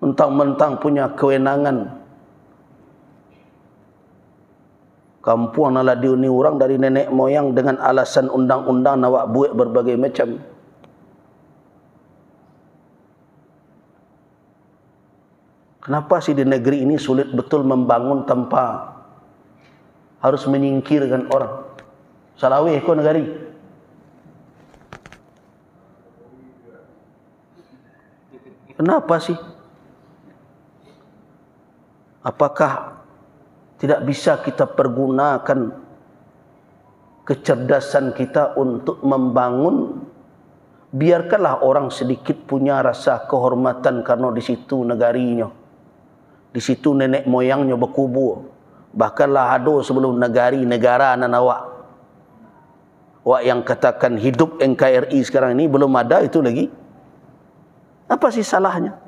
Mentang-mentang punya kewenangan, kampung nala diuni orang dari nenek moyang dengan alasan undang-undang nawak buat berbagai macam. Kenapa sih di negeri ini sulit betul membangun tanpa harus menyingkirkan orang? Salawih ko negari. Kenapa sih? Apakah tidak bisa kita pergunakan kecerdasan kita untuk membangun? Biarkanlah orang sedikit punya rasa kehormatan karena di situ negarinya, di situ nenek moyangnya berkubur. Bahkanlah ada sebelum negara nanawak. Wak yang katakan hidup NKRI sekarang ini belum ada itu lagi. Apa sih salahnya?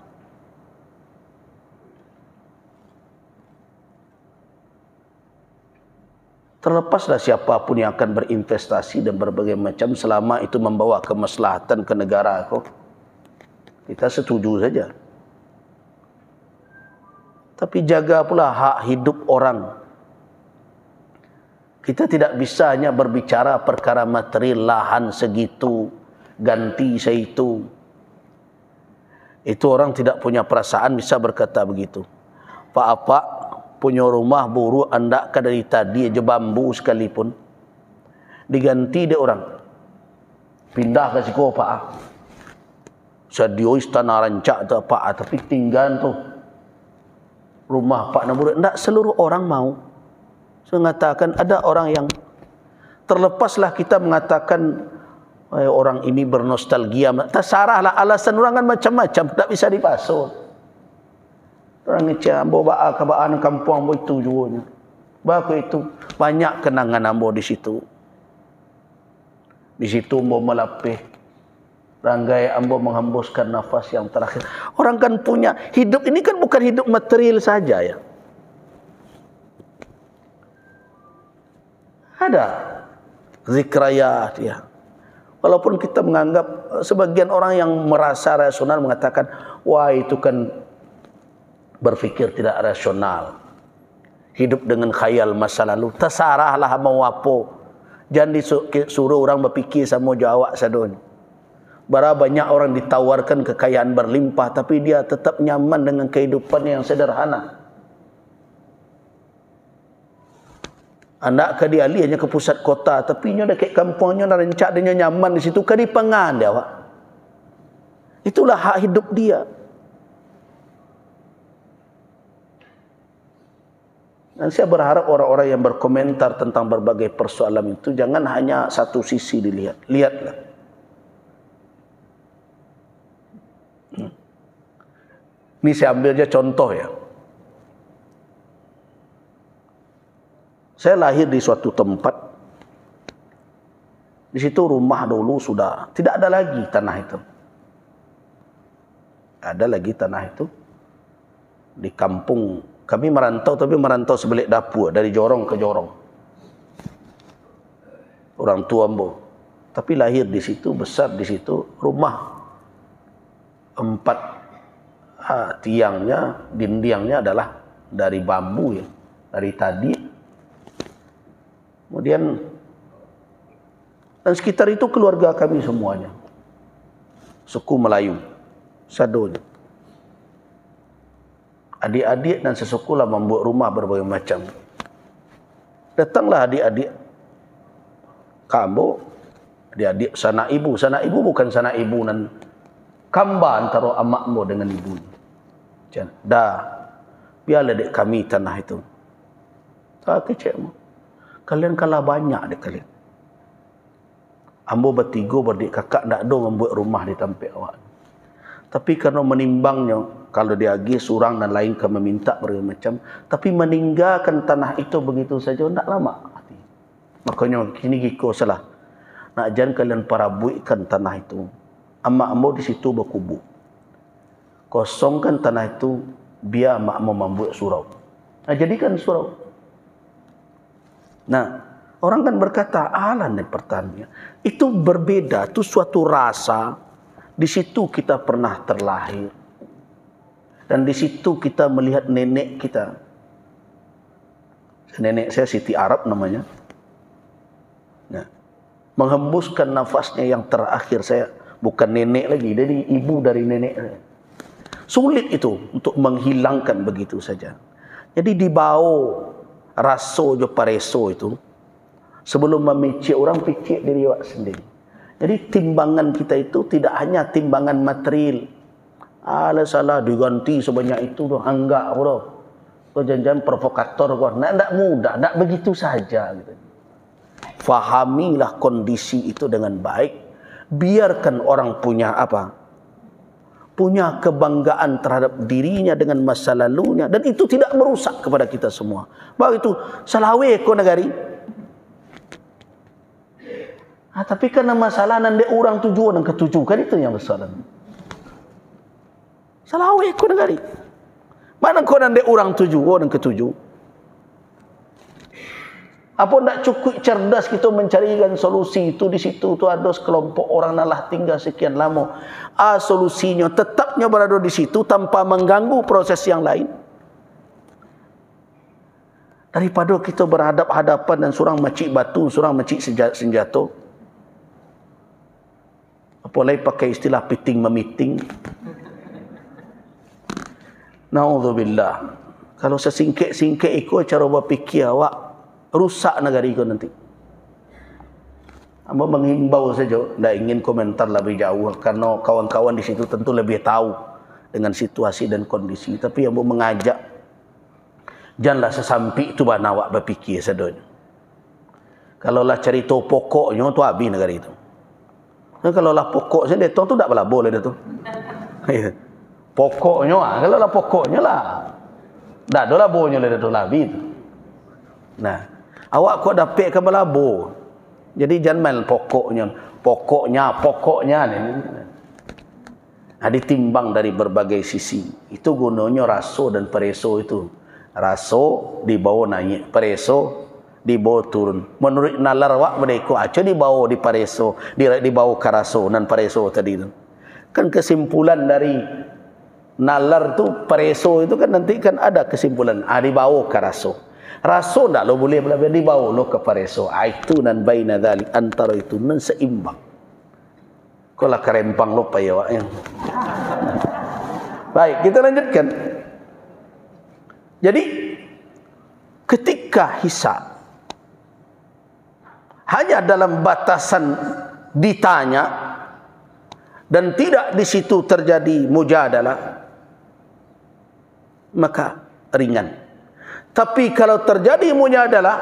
Terlepaslah siapapun yang akan berinvestasi dan berbagai macam, selama itu membawa kemaslahatan ke negara kok, kita setuju saja. Tapi jaga pula hak hidup orang. Kita tidak bisa hanya berbicara perkara material, lahan segitu, ganti seitu. Itu orang tidak punya perasaan bisa berkata begitu. Pak punya rumah buru andak dari tadi aja bambu sekalipun diganti dia orang pindah ke siko pak sadio istana rancak tu pak, tapi tinggal tu rumah Pak Naburudin. Tak seluruh orang mau. Saya mengatakan ada orang yang terlepaslah kita mengatakan orang ini bernostalgia. Terserahlah, alasan orang kan macam-macam, tak bisa dipasung. Orang ngecek ambo ba'a kabaan kampung ambo itu juanya. Baku itu banyak kenangan ambo di situ. Di situ ambo melapih. Ranggai ambo menghembuskan nafas yang terakhir. Orang kan punya hidup ini kan bukan hidup material saja ya. Ada zikrayat ya. Walaupun kita menganggap sebagian orang yang merasa rasional mengatakan wah itu kan berfikir tidak rasional, hidup dengan khayal masa lalu. Terserahlah mau apa. Jangan disuruh orang berfikir sama jawab sadon. Bara banyak orang ditawarkan kekayaan berlimpah tapi dia tetap nyaman dengan kehidupannya yang sederhana. Anak ke dia hanya ke pusat kota tapi nya dekat kampungnya dan rencak dia nyaman di situ kadi pengan dia Pak. Itulah hak hidup dia. Dan saya berharap orang-orang yang berkomentar tentang berbagai persoalan itu jangan hanya satu sisi dilihat. Lihatlah. Ini saya ambil aja contoh ya. Saya lahir di suatu tempat. Di situ rumah dulu sudah tidak ada lagi tanah itu. Ada lagi tanah itu di kampung. Kami merantau tapi merantau sebelik dapur dari jorong ke jorong. Orang tua ambo. Tapi lahir di situ, besar di situ, rumah 4 tiangnya, dindingnya adalah dari bambu ya, dari tadi. Kemudian dan sekitar itu keluarga kami semuanya. Suku Melayu, Sadonya. Adik-adik dan sesukulah membuat rumah berbagai macam. Datanglah adik-adik Kambo, adik-adik sanak ibu. Sanak ibu bukan sanak ibu dan kamba antara amakmu dengan ibu. Dah, biarlah dek kami tanah itu. Tak kecekmu. Kalian kalah banyak dek kalian. Ambo bertiga berdik kakak nak do membuat rumah di tempat awak. Tapi karena menimbangnya, kalau dia agi surang dan lain ke meminta berbagai macam, tapi meninggalkan tanah itu begitu saja tak lama. Makanya kini giko salah. Nak jangan kalian parabuikan tanah itu. Amak-amak di situ berkubu. Kosongkan tanah itu, biar amak-amak membuat surau. Nah, jadikan surau. Nah, orang kan berkata, alah nih pertanian. Itu berbeda, itu suatu rasa. Di situ kita pernah terlahir. Dan di situ kita melihat nenek kita. Nenek saya Siti Arab namanya. Nah, menghembuskan nafasnya yang terakhir saya. Bukan nenek lagi, dari ibu dari nenek. Sulit itu untuk menghilangkan begitu saja. Jadi dibawa raso jo pareso itu. Sebelum memicik orang, picik diri awak sendiri. Jadi timbangan kita itu tidak hanya timbangan material. Alah salah diganti sebanyak itu tu anggap bro. Kau jangan provokator kau. Nak mudah, nak begitu saja gitu. Fahamilah kondisi itu dengan baik. Biarkan orang punya apa? Punya kebanggaan terhadap dirinya dengan masa lalunya dan itu tidak merusak kepada kita semua. Bahawa itu salawe ko negari. Tapi karena masalah nanti orang tujuan dan ketujuh kan itu yang besar. Salawe ko negari. Mana ko nanti orang tujuan dan ketujuh? Apa tak cukup cerdas kita mencarikan solusi itu di situ tu ada sekelompok orang nalah tinggal sekian lama. Solusinya tetapnya berada di situ tanpa mengganggu proses yang lain. Daripada kita berhadap-hadapan dan surang macik batu, surang macik senjata. Apalagi pakai istilah piting memiting. Naudzubillah. Kalau sesingkit-singkit ikut cara berfikir awak, rusak negara itu nanti. Amba menghimbau saja, tidak ingin komentar lebih jauh karena kawan-kawan di situ tentu lebih tahu dengan situasi dan kondisi. Tapi amba mengajak Janganlah sesampi itu bah nawak berfikir sadon. Kalau lah cerita pokoknya tu habis negara itu. Dan kalau lah pokok saya tu tak boleh dah tu. Pokoknya kalau lah pokoknya lah. Dah dolah bonya lah tu habis tu. Nah, awak kok dapat ke belabo. Jadi jangan main pokoknya ni. Ditimbang dari berbagai sisi. Itu gunanya raso dan pereso itu. Raso dibawa naik, pereso dibawa turun. Menurut nalar wak mereka aja dibawa di pareso, dibawa ke raso dan pareso tadi itu. Kan kesimpulan dari nalar tu pareso itu kan nanti kan ada kesimpulan. Dibawa ke raso. Raso tak lo boleh dibawa lo ke pareso. Itu nan baina dzalik, antara itu nan seimbang. Kalau kerempang lupa ya wak. Baik, kita lanjutkan. Jadi ketika hisab hanya dalam batasan ditanya dan tidak di situ terjadi mujadalah, maka ringan. Tapi kalau terjadi mujadalah,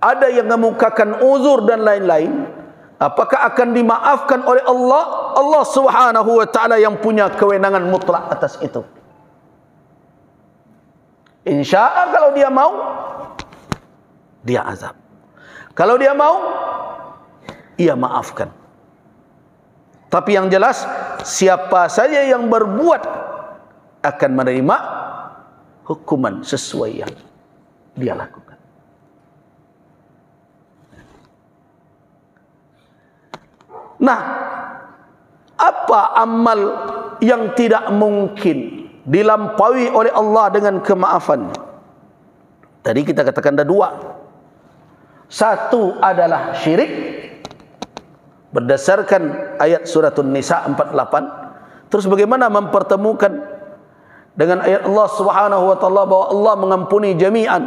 ada yang mengemukakan uzur dan lain-lain, apakah akan dimaafkan oleh Allah? Allah Subhanahu wa taala yang punya kewenangan mutlak atas itu. Insya-Allah kalau dia mau, dia azab. Kalau dia mau, ia maafkan. Tapi yang jelas, siapa saja yang berbuat akan menerima hukuman sesuai yang dia lakukan. Nah, apa amal yang tidak mungkin dilampaui oleh Allah dengan kemaafan? Tadi kita katakan ada dua. Satu adalah syirik berdasarkan ayat surah An-Nisa 48. Terus bagaimana mempertemukan dengan ayat Allah Subhanahu wa taala bahwa Allah mengampuni jami'an.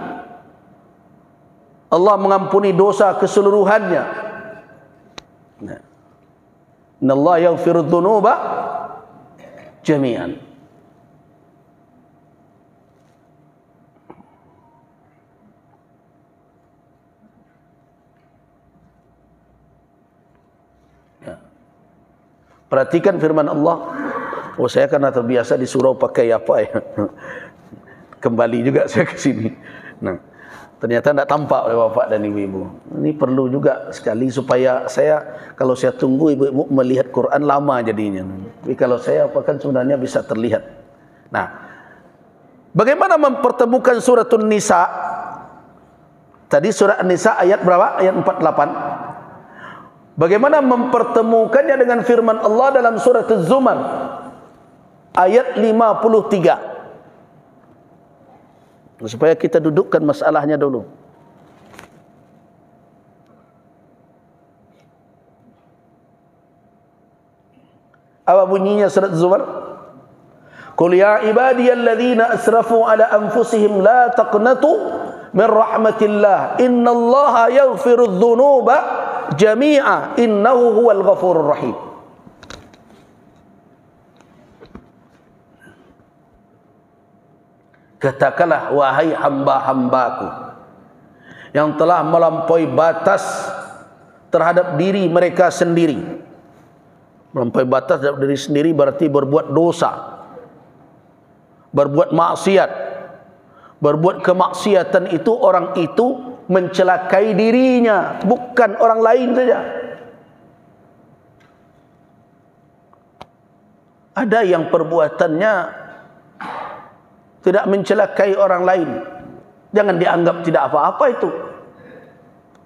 Allah mengampuni dosa keseluruhannya. Nah, innallaha yaghfiru dzunuba jami'an. Perhatikan firman Allah. Oh, saya karena terbiasa di surau pakai apa ya. Kembali juga saya ke sini. Nah, ternyata tidak tampak oleh bapak dan ibu-ibu. Ini perlu juga sekali supaya saya, kalau saya tunggu ibu-ibu melihat Quran lama jadinya. Tapi kalau saya apa kan sebenarnya bisa terlihat. Nah, bagaimana mempertemukan surah An-Nisa? Tadi surah An-Nisa ayat berapa? Ayat 48. Bagaimana mempertemukannya dengan firman Allah dalam surah Az-Zumar ayat 53. Supaya kita dudukkan masalahnya dulu. Apa bunyinya surah Az-Zumar? Qul ya ibadiyalladzina asrafu ala anfusihim la taqnatu min rahmatillah innallaha yaghfirudz dzunuba jami'a innahu huwal ghafurur rahim. Katakanlah wahai hamba-hambaku yang telah melampaui batas terhadap diri mereka sendiri. Melampaui batas terhadap diri sendiri berarti berbuat dosa, berbuat maksiat. Berbuat kemaksiatan itu, orang itu mencelakai dirinya, bukan orang lain saja. Ada yang perbuatannya tidak mencelakai orang lain, jangan dianggap tidak apa-apa itu.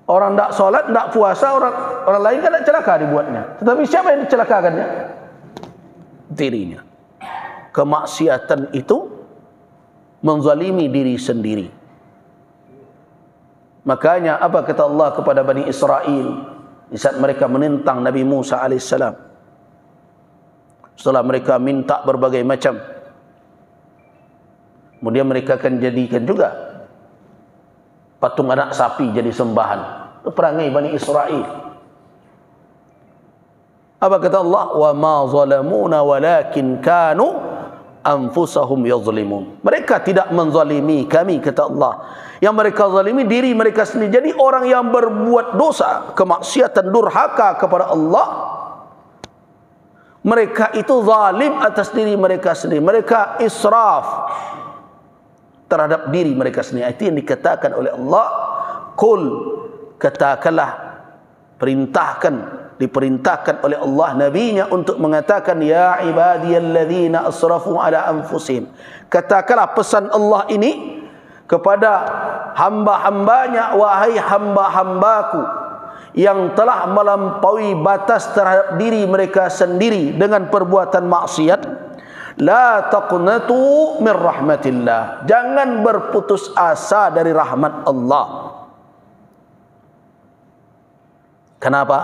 Orang tak solat, tak puasa, orang lain kan tak celaka dibuatnya. Tetapi siapa yang dicelakakannya? Dirinya. Kemaksiatan itu menzalimi diri sendiri. Makanya apa kata Allah kepada Bani Israel di saat mereka menentang Nabi Musa alaihissalam? Setelah mereka minta berbagai macam, kemudian mereka akan jadikan juga patung anak sapi jadi sembahan. Itu perangai Bani Israel. Apa kata Allah? Wa ma zalamuna walakin kanu anfusahum yazlimun. Mereka tidak menzalimi kami, kata Allah. Yang mereka zalimi diri mereka sendiri. Jadi orang yang berbuat dosa, kemaksiatan, durhaka kepada Allah, mereka itu zalim atas diri mereka sendiri. Mereka israf terhadap diri mereka sendiri. Itu yang dikatakan oleh Allah. Qul, katakanlah, diperintahkan oleh Allah nabinya untuk mengatakan, ya ibadiyalladzina asrafu ala anfusihim. Katakanlah pesan Allah ini kepada hamba-hambanya, wahai hamba-hambaku yang telah melampaui batas terhadap diri mereka sendiri dengan perbuatan maksiat, la taqnatu min rahmatillah, jangan berputus asa dari rahmat Allah. Kenapa?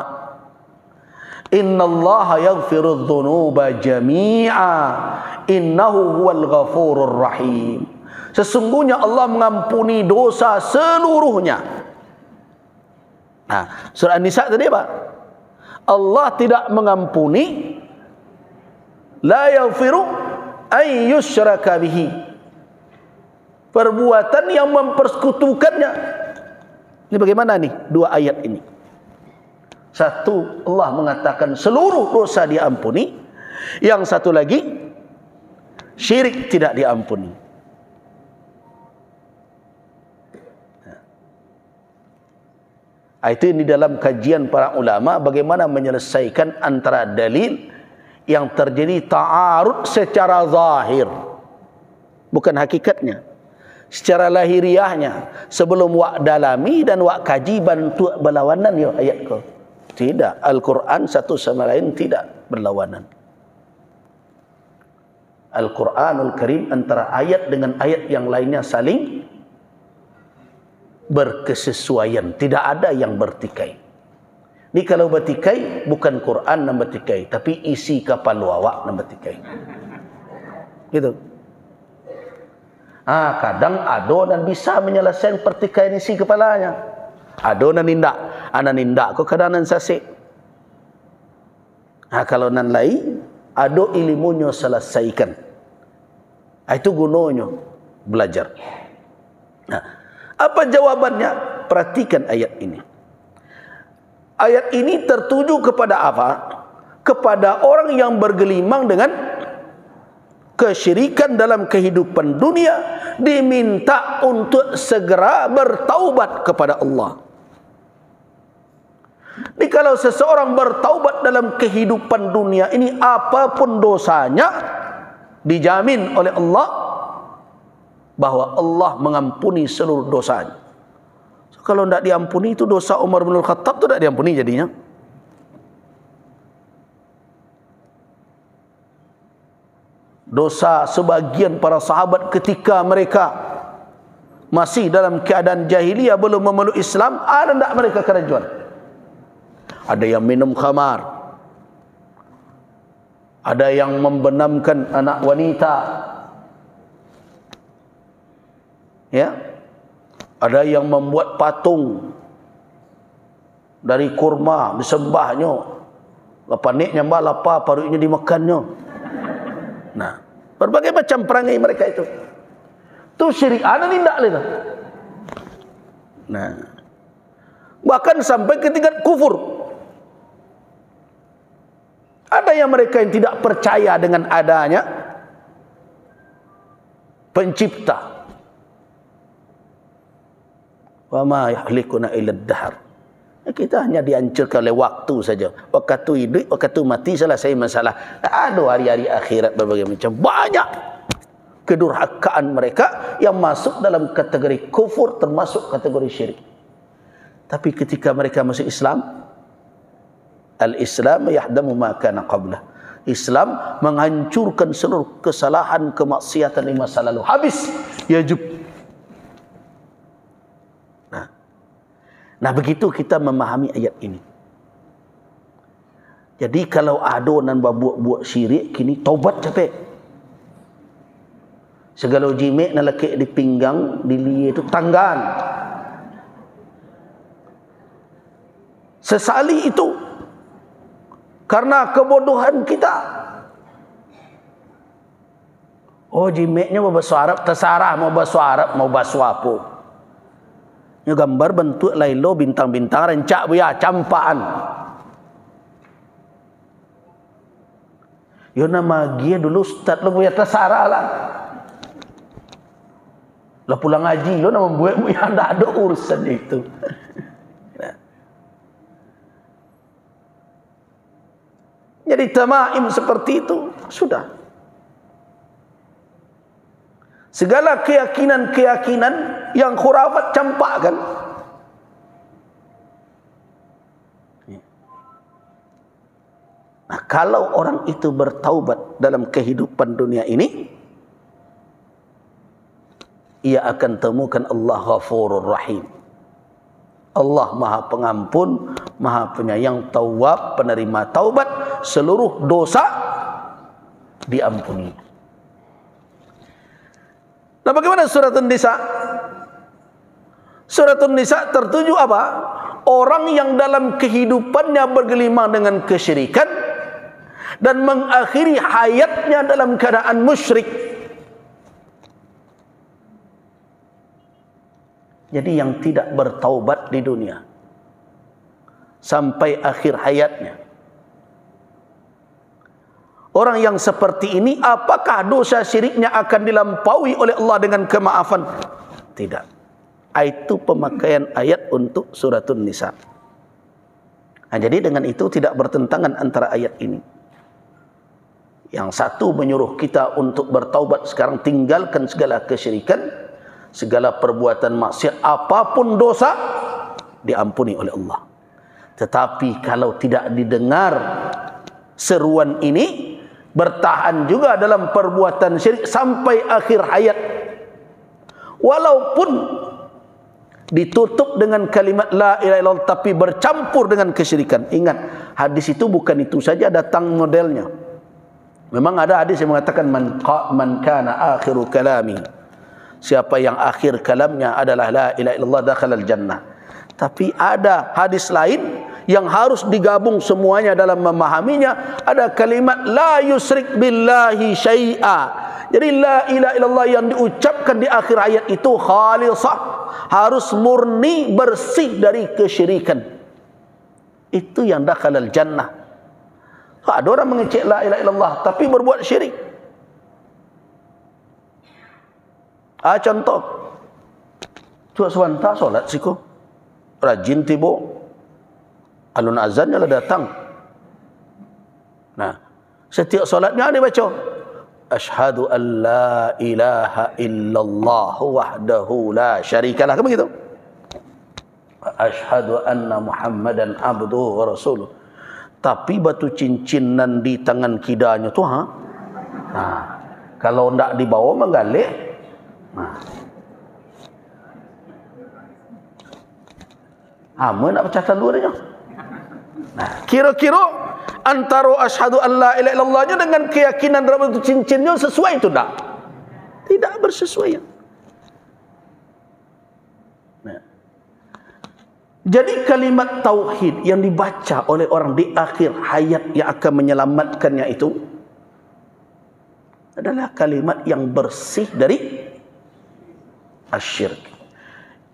Innallaha yaghfiru dzunuba jami'a innahu huwal ghafurur rahim. Sesungguhnya Allah mengampuni dosa seluruhnya. Nah, surah An-Nisa tadi apa? Allah tidak mengampuni, la yaghfiru ay yushraka bihi, perbuatan yang mempersekutukannya. Ini bagaimana nih dua ayat ini? Satu, Allah mengatakan seluruh dosa diampuni. Yang satu lagi, syirik tidak diampuni. Itu di dalam kajian para ulama bagaimana menyelesaikan antara dalil yang terjadi ta'arud secara zahir, bukan hakikatnya, secara lahiriahnya, sebelum wak dalami dan wak kaji bantu berlawanan ya ayat kau. Tidak, Al-Quran satu sama lain tidak berlawanan. Al-Quranul Karim antara ayat dengan ayat yang lainnya saling berkesesuaian, tidak ada yang bertikai. Ini kalau bertikai bukan Quran yang bertikai, tapi isi kapal luawak yang bertikai. Gitu. Kadang ado dan bisa menyelesaikan pertikaian isi kepalanya. Ado nan nindak, anan nindak ko kadang nan sasik. Kalau nan lain, ado ilmunya selesaikan. Itu gunanya belajar. Apa jawabannya? Perhatikan ayat ini. Ayat ini tertuju kepada apa? Kepada orang yang bergelimang dengan kesyirikan dalam kehidupan dunia, diminta untuk segera bertaubat kepada Allah. Jadi kalau seseorang bertaubat dalam kehidupan dunia ini, apapun dosanya, dijamin oleh Allah bahwa Allah mengampuni seluruh dosanya. Kalau tidak diampuni, itu dosa Umar bin Khattab itu tidak diampuni jadinya. Dosa sebagian para sahabat ketika mereka masih dalam keadaan jahiliyah, belum memeluk Islam, ada tidak mereka kerajuan? Ada yang minum khamar, ada yang membenamkan anak wanita, ya, ada yang membuat patung dari kurma disembahnya, lepas nik nyambah lapa parutnya dimakannya. Nah, berbagai macam perangai mereka itu syirik, ada tindak itu. Nah, bahkan sampai ke tingkat kufur. Ada yang mereka yang tidak percaya dengan adanya pencipta. Wa ma yahlikuna illa ad-dahr. Kita hanya dihancurkan oleh waktu saja. Waktu hidup, waktu mati, selesai masalah. Ada hari-hari akhirat berbagai macam. Banyak kedurhakaan mereka yang masuk dalam kategori kufur, termasuk kategori syirik. Tapi ketika mereka masuk Islam, al-Islam yahdamu ma kana qablah. Islam menghancurkan seluruh kesalahan, kemaksiatan di masa lalu. Habis, yajub. Nah, begitu kita memahami ayat ini. Jadi kalau adonan buat syirik, kini taubat capek. Segala jimek nak lekik di pinggang, di liye itu tanggan. Sesali itu karena kebodohan kita. Oh, jimeknya mau bahasa Arab, terserah mau bahasa Arab, mau bahasa apa. Ini gambar bentuk lailo bintang-bintang rencak buya campaan. Yo nama dia dulu ustaz lo buya terserah lah. Lah pulang ngaji lo nama buya buya ndak ada urusan itu. Jadi tamaim seperti itu sudah. Segala keyakinan-keyakinan yang khurafat campakkan. Nah, kalau orang itu bertaubat dalam kehidupan dunia ini, ia akan temukan Allah Ghafurur Rahim. Allah Maha Pengampun, Maha Penyayang, Tawwab, penerima taubat, seluruh dosa diampuni. Nah, bagaimana surat An-Nisa? Surat An-Nisa tertuju apa? Orang yang dalam kehidupannya bergelimang dengan kesyirikan dan mengakhiri hayatnya dalam keadaan musyrik. Jadi yang tidak bertaubat di dunia sampai akhir hayatnya. Orang yang seperti ini, apakah dosa syiriknya akan dilampaui oleh Allah dengan kemaafan? Tidak. Itu pemakaian ayat untuk suratun Nisa. Nah, jadi dengan itu tidak bertentangan antara ayat ini. Yang satu menyuruh kita untuk bertaubat sekarang, tinggalkan segala kesyirikan, segala perbuatan maksiat, apapun dosa diampuni oleh Allah. Tetapi kalau tidak didengar seruan ini, bertahan juga dalam perbuatan syirik sampai akhir hayat, walaupun ditutup dengan kalimat la ilaha illallah tapi bercampur dengan kesyirikan. Ingat, hadis itu bukan itu saja datang modelnya. Memang ada hadis yang mengatakan man kana akhiru kalami, siapa yang akhir kalamnya adalah la ilaha illallah dakhalal jannah. Tapi ada hadis lain yang harus digabung semuanya dalam memahaminya. Ada kalimat la yusrik billahi syai'a. Jadi la ilaha illallah yang diucapkan di akhir ayat itu khalisah, harus murni, bersih dari kesyirikan. Itu yang dakhalal jannah. Ada orang mengecek la ilaha illallah tapi berbuat syirik. Contoh, tuak swanta solat siko, rajin tibo, alun azannya lah datang. Nah, setiap solatnya dia baca asyhadu an la ilaha illallah wahdahu la syarikalah, kan begitu? Asyhadu anna Muhammadan abduhu wa rasuluh. Tapi batu cincinan di tangan kidanya tu nah, kalau ndak dibawa menggalik. Mana nak pecahkan dua dia? Nah, kira-kira antara asyhadu an la ilaha illallahnya dengan keyakinan dalam batu cincinnya sesuai itu tak? Tidak bersesuaian. Nah, jadi kalimat tauhid yang dibaca oleh orang di akhir hayat yang akan menyelamatkannya itu adalah kalimat yang bersih dari asyirk,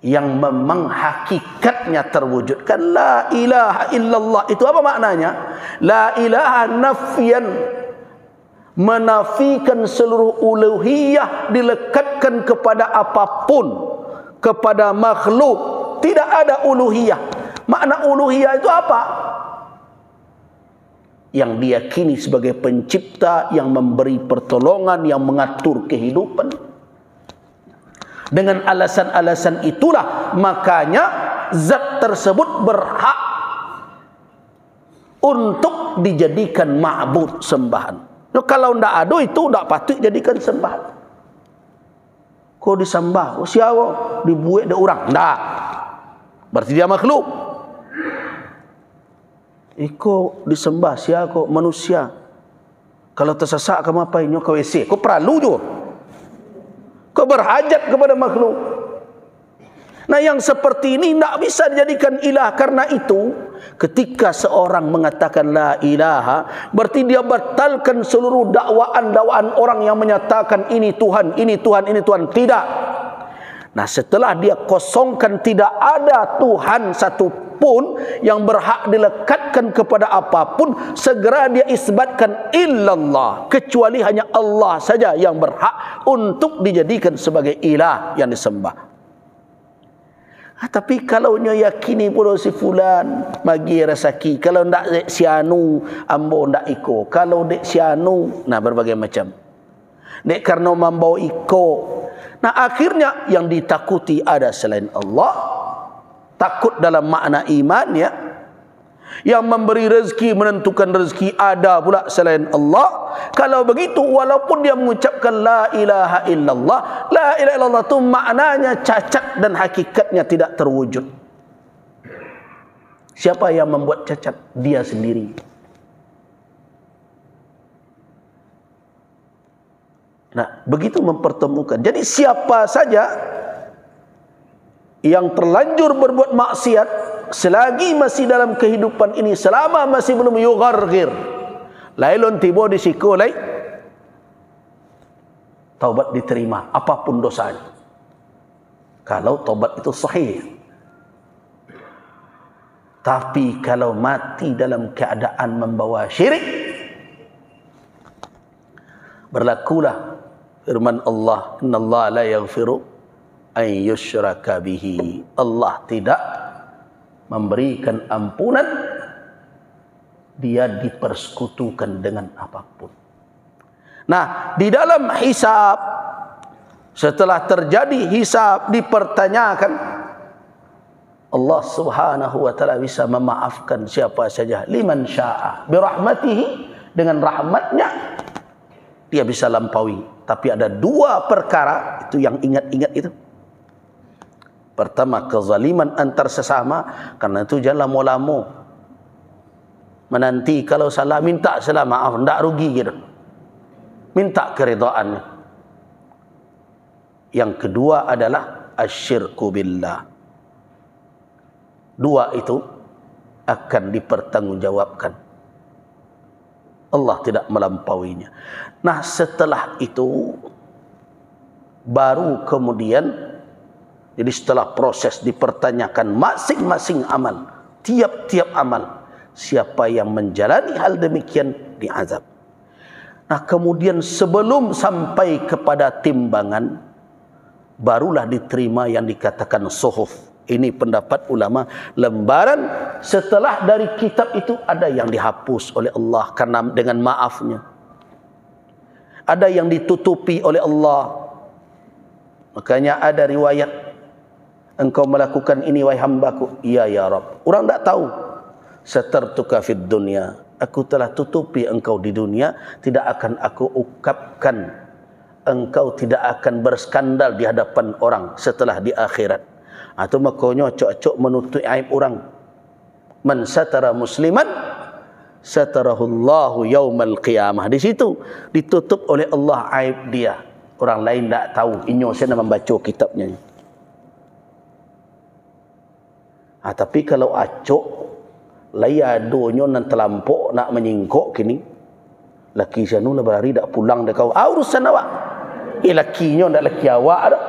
yang memang hakikatnya terwujudkan. La ilaha illallah itu apa maknanya? La ilaha nafyan, menafikan seluruh uluhiyah, dilekatkan kepada apapun, kepada makhluk. Tidak ada uluhiyah. Makna uluhiyah itu apa? Yang diyakini sebagai pencipta, yang memberi pertolongan, yang mengatur kehidupan. Dengan alasan-alasan itulah makanya zat tersebut berhak untuk dijadikan ma'bud, sembahan. Kalau tidak ada itu tidak patut jadikan sembahan. Kau disembah, siapa? Dibuat ada orang. Tidak. Berarti dia makhluk. Iko disembah siapa? Manusia. Kalau tersesat kamu apa ini? Kau WC. Kau perlu juga. Kau berhajat kepada makhluk. Nah, yang seperti ini tidak bisa dijadikan ilah. Karena itu ketika seorang mengatakan la ilaha, berarti dia batalkan seluruh dakwaan-dakwaan orang yang menyatakan ini Tuhan, ini Tuhan, ini Tuhan. Tidak. Nah, setelah dia kosongkan tidak ada Tuhan satu pun yang berhak dilekatkan kepada apapun, segera dia isbatkan illallah, kecuali hanya Allah saja yang berhak untuk dijadikan sebagai ilah yang disembah. Tapi kalau nyo yakini pula si fulan bagi rezeki, kalau ndak dek sianu ambo ndak iko, kalau dek sianu, nah berbagai macam. Dek karena mambo iko. Nah, akhirnya yang ditakuti ada selain Allah. Takut dalam makna iman, ya. Yang memberi rezeki, menentukan rezeki ada pula selain Allah. Kalau begitu, walaupun dia mengucapkan la ilaha illallah, la ilaha illallah itu maknanya cacat dan hakikatnya tidak terwujud. Siapa yang membuat cacat? Dia sendiri. Nah, begitu mempertemukan. Jadi siapa saja yang terlanjur berbuat maksiat selagi masih dalam kehidupan ini, selama masih belum yughargir, lailun tiba di siku lai, taubat diterima apapun dosanya, kalau taubat itu sahih. Tapi kalau mati dalam keadaan membawa syirik, berlakulah firman Allah, innallaha la yaghfiru an yushraka bihi. Allah tidak memberikan ampunan dia dipersekutukan dengan apapun. Nah, di dalam hisab, setelah terjadi hisab, dipertanyakan, Allah Subhanahu wa taala bisa memaafkan siapa saja, liman syaa birahmatihi, dengan rahmatnya dia bisa lampaui. Tapi ada dua perkara itu yang ingat-ingat itu. Pertama, kezaliman antar sesama, karena itu jangan lama-lama menanti kalau salah minta salah maaf, ndak rugi gitu. Minta keridhaannya. Yang kedua adalah asyirku billah. Dua itu akan dipertanggungjawabkan. Allah tidak melampauinya. Nah, setelah itu baru kemudian, jadi setelah proses dipertanyakan masing-masing amal, tiap-tiap amal, siapa yang menjalani hal demikian diazab. Nah, kemudian sebelum sampai kepada timbangan, barulah diterima yang dikatakan suhuf. Ini pendapat ulama, lembaran setelah dari kitab itu ada yang dihapus oleh Allah karena dengan maafnya. Ada yang ditutupi oleh Allah. Makanya ada riwayat, engkau melakukan ini wahai hambaku, iya ya Rabb. Orang tak tahu. Satartuka fid dunya, aku telah tutupi engkau di dunia, tidak akan aku ungkapkan. Engkau tidak akan berskandal di hadapan orang setelah di akhirat. Atau makanya cocok menutup aib orang. Man satara musliman satarahullahu yaumal qiyamah. Di situ ditutup oleh Allah aib dia. Orang lain tak tahu. Inyo saya nak membaca kitabnya. Tapi kalau acok layadonyo nan terlampau nak menyingkok kini, laki sanu lah berlari dak pulang dak kau. Urusan awak. Lakinya ndak laki awak dak.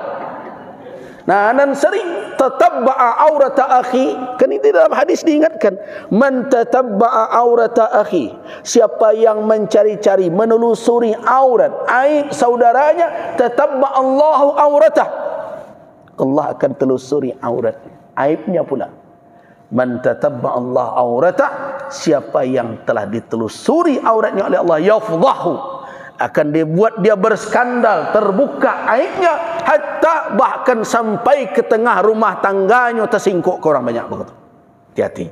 Nah, nan sering tatabba'a aurata akhi, kan itu dalam hadis diingatkan, man tatabba'a aurata akhi, siapa yang mencari-cari, menelusuri aurat, aib saudaranya, tatabba'a Allahu auratah, Allah akan telusuri aurat aibnya pula. Man tatabba'a Allah auratah, siapa yang telah ditelusuri auratnya oleh Allah, yafdahu, akan dibuat dia berskandal, terbuka aibnya, hatta bahkan sampai ke tengah rumah tangganya tersingkuk ke orang banyak begitu. Hati-hati.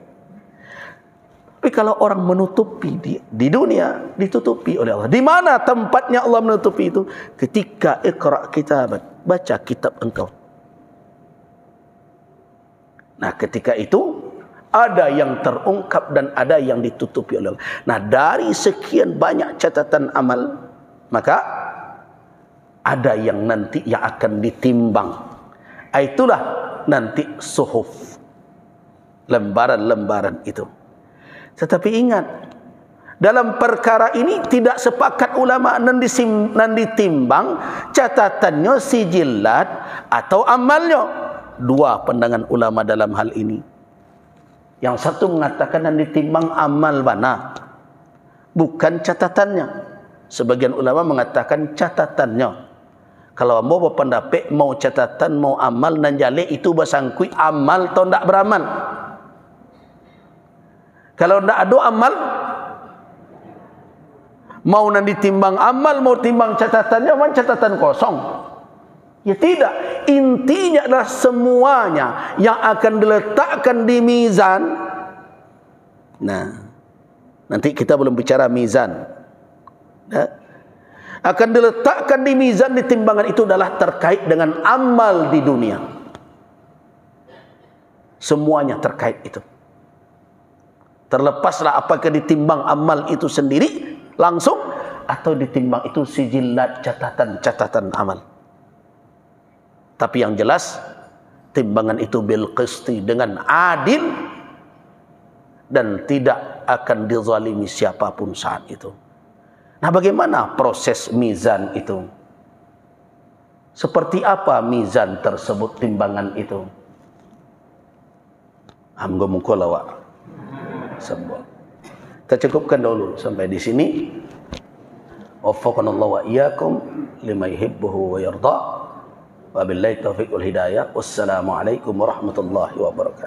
Tapi kalau orang menutupi di dunia, ditutupi oleh Allah. Di mana tempatnya Allah menutupi itu? Ketika iqra' kitabak, baca kitab engkau. Nah, ketika itu ada yang terungkap dan ada yang ditutupi oleh Allah. Nah, dari sekian banyak catatan amal, maka ada yang nanti yang akan ditimbang. Itulah nanti suhuf. lembaran-lembaran itu. Tetapi ingat, dalam perkara ini tidak sepakat ulama nan ditimbang catatannya, sijillat atau amalnya. Dua pandangan ulama dalam hal ini. Yang satu mengatakan nan ditimbang amal bana, bukan catatannya. Sebagian ulama mengatakan catatannya. Kalau mau berpendapat mau catatan mau amal nan jale itu basangkui amal atau ndak beramal. Kalau ndak ada amal, mau nan ditimbang amal mau timbang catatannya, man catatan kosong. Ya tidak, intinya adalah semuanya yang akan diletakkan di mizan. Nah, nanti kita belum bicara mizan. Ya. Akan diletakkan di mizan, di timbangan itu adalah terkait dengan amal di dunia. Semuanya terkait itu. Terlepaslah apakah ditimbang amal itu sendiri langsung atau ditimbang itu sijillat, catatan amal. Tapi yang jelas timbangan itu bil qisti, dengan adil, dan tidak akan dizalimi siapapun saat itu. Nah, bagaimana proses mizan itu? Seperti apa mizan tersebut, timbangan itu? Alhamdulillah. Kita cukupkan dulu sampai di sini. Waffaqanallahu wa iyyakum lima yuhibbuhu wa yarda. Wabillahi taufiq wal hidayah. Wassalamualaikum warahmatullahi wabarakatuh.